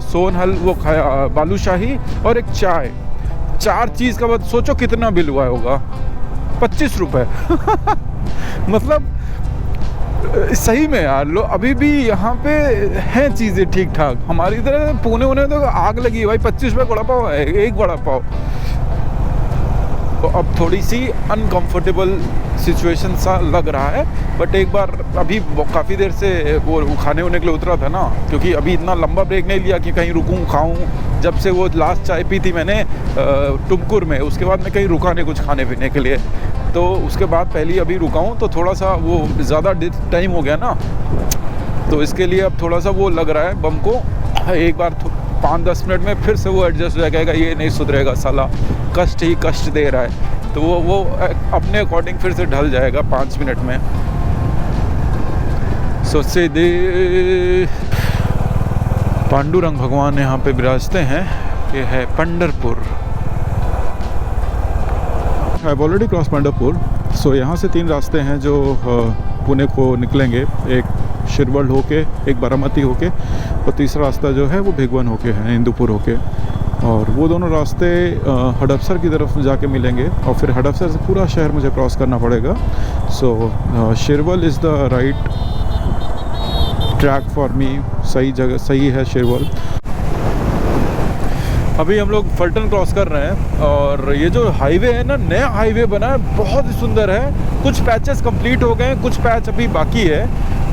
सोन हल वो खाया बालूशाही, और एक चाय। 4 चीज़ का बाद सोचो कितना बिल हुआ होगा, 25 रुपये। मतलब सही में यार, लो अभी भी यहाँ पे हैं चीज़ें ठीक ठाक। हमारी तरह पुणे उन्हें तो आग लगी है भाई। 25 रुपये वड़ा पाव है, एक वड़ा पाव। तो अब थोड़ी सी अनकंफर्टेबल सिचुएशन सा लग रहा है, बट एक बार अभी काफ़ी देर से वो खाने होने के लिए उतरा था ना, क्योंकि अभी इतना लंबा ब्रेक नहीं लिया कि कहीं रुकूं खाऊं। जब से वो लास्ट चाय पी थी मैंने टुमकुर में, उसके बाद मैं कहीं रुका नहीं कुछ खाने पीने के लिए। तो उसके बाद पहले अभी रुका हूँ, तो थोड़ा सा वो ज़्यादा टाइम हो गया ना, तो इसके लिए अब थोड़ा सा वो लग रहा है बम को। एक बार 5-10 मिनट में फिर से वो एडजस्ट हो जाएगा, ये नहीं सुधरेगा साला, कष्ट ही कष्ट दे रहा है। तो वो अपने अकॉर्डिंग फिर से ढल जाएगा 5 मिनट में। सोचे दे पांडुरंग भगवान यहाँ पे विराजते हैं। ये है Pandharpur. I have already cross Pandharpur. So यहाँ से 3 रास्ते हैं जो पुणे को निकलेंगे। एक शिरवल होके, एक बारामती होके, और तीसरा रास्ता जो है वो भिगवन होके है, इंदुपुर होके। और वो दोनों रास्ते हडपसर की तरफ जाके मिलेंगे, और फिर हडपसर से पूरा शहर मुझे क्रॉस करना पड़ेगा। So Shirwal is the right track for me. सही जगह, सही है शिरवल। अभी हम लोग फल्टन क्रॉस कर रहे हैं, और ये जो हाईवे है ना, नया हाईवे बना है, बहुत ही सुंदर है। कुछ पैचेस कंप्लीट हो गए हैं, कुछ पैच अभी बाकी है,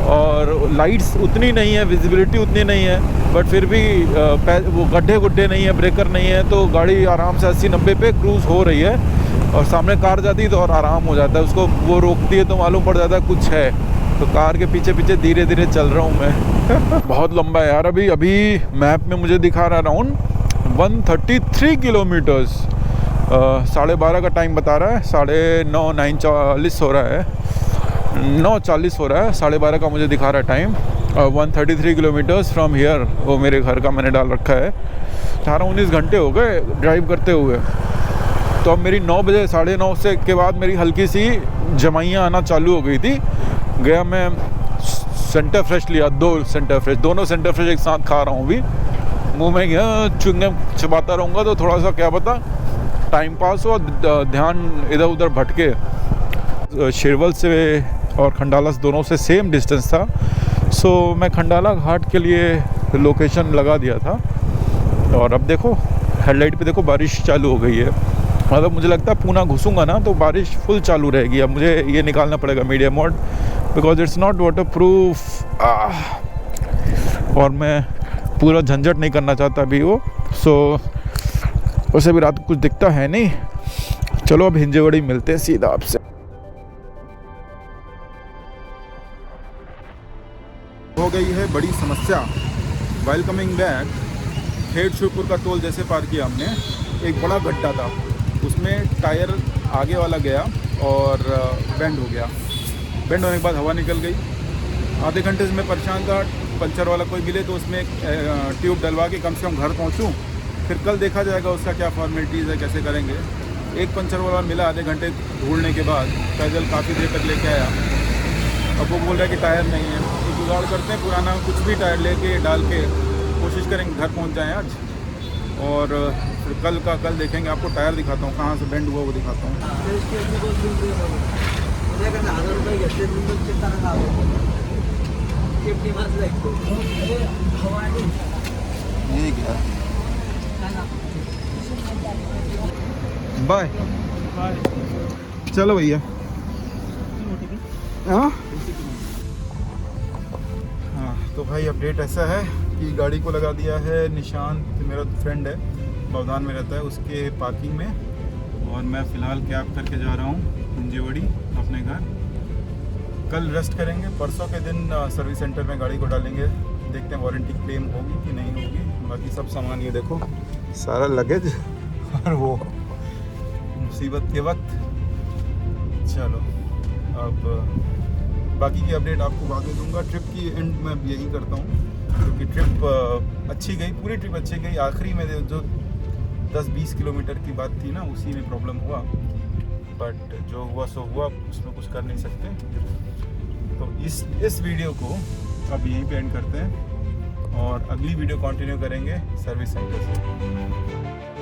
और लाइट्स उतनी नहीं है, विजिबिलिटी उतनी नहीं है, बट फिर भी वो गड्ढे गुड्ढे नहीं है, ब्रेकर नहीं है, तो गाड़ी आराम से 80-90 पे क्रूज़ हो रही है। और सामने कार जाती है तो और आराम हो जाता है, उसको वो रोकती है तो मालूम पड़ जाता है कुछ है। तो कार के पीछे पीछे धीरे धीरे चल रहा हूँ मैं। बहुत लंबा है यार। अभी मैप में मुझे दिखा रहा अराउंड 133 किलोमीटर्स। 12:30 का टाइम बता रहा है, 9:40 हो रहा है, 9:40 हो रहा है, 12:30 का मुझे दिखा रहा है टाइम। 133 kilometres from here. वो मेरे घर का मैंने डाल रखा है। 18-19 घंटे हो गए ड्राइव करते हुए। तो अब मेरी 9 बजे 9:30 से के बाद मेरी हल्की सी जमाइयाँ आना चालू हो गई थी। गया मैं सेंटर फ्रेश लिया, 2 सेंटर फ्रेश, दोनों सेंटर फ्रेश एक साथ खा रहा हूँ अभी। मुंह में गया, चुंगम चबाता रहूँगा तो थोड़ा सा क्या पता टाइम पास हो, ध्यान इधर उधर भटके। शिरवल से और खंडाला दोनों से सेम डिस्टेंस था। सो मैं खंडाला घाट के लिए लोकेशन लगा दिया था, और अब देखो हेडलाइट पे देखो बारिश चालू हो गई है। मतलब मुझे लगता है पूना घुसूँगा ना तो बारिश फुल चालू रहेगी। अब मुझे ये निकालना पड़ेगा medium mode, because it's not water proof. और मैं पूरा झंझट नहीं करना चाहता अभी वो। सो वैसे भी रात को कुछ दिखता है नहीं। चलो अब हिंजेवाड़ी मिलते हैं सीधा आपसे। हो गई है बड़ी समस्या। वाइल कमिंग बैक, खेड़ शिवपुर का टोल जैसे पार किया हमने, एक बड़ा गड्ढा था, उसमें टायर आगे वाला गया और बेंड हो गया। बेंड होने के बाद हवा निकल गई, आधे घंटे से मैं परेशान था, पंचर वाला कोई मिले तो उसमें ट्यूब डलवा के कम से कम घर पहुंचूं, फिर कल देखा जाएगा उसका क्या फॉर्मेलिटीज़ है, कैसे करेंगे। एक पंचर वाला मिला आधे घंटे ढूंढने के बाद, पैदल काफ़ी देर तक लेके आया। अब वो बोल रहा है कि टायर नहीं है, तो जुगाड़ करते हैं, पुराना कुछ भी टायर लेके डाल के कोशिश करेंगे घर पहुंच जाएं आज। और फिर कल देखेंगे, आपको टायर दिखाता हूँ कहाँ से बेंड हुआ वो दिखाता हूँ। ये क्या? बाय चलो भैया। हाँ तो भाई अपडेट ऐसा है कि गाड़ी को लगा दिया है निशांत, मेरा फ्रेंड है, बवधान में रहता है, उसके पार्किंग में। और मैं फ़िलहाल कैब करके जा रहा हूँ कुंजीवड़ी अपने घर। कल रेस्ट करेंगे, परसों के दिन सर्विस सेंटर में गाड़ी को डालेंगे, देखते हैं वारंटी क्लेम होगी कि नहीं होगी। बाकी सब सामान ये देखो, सारा लगेज और वो मुसीबत के वक्त। चलो अब बाकी की अपडेट आपको आगे दूंगा। ट्रिप की एंड में अब यही करता हूँ, क्योंकि ट्रिप अच्छी गई, पूरी ट्रिप अच्छी गई। आखिरी में जो 10-20 किलोमीटर की बात थी ना, उसी में प्रॉब्लम हुआ, बट जो हुआ सो हुआ, उसमें कुछ कर नहीं सकते। तो इस वीडियो को अब यहीं पे एंड करते हैं और अगली वीडियो कंटिन्यू करेंगे सर्विस सेंटर से।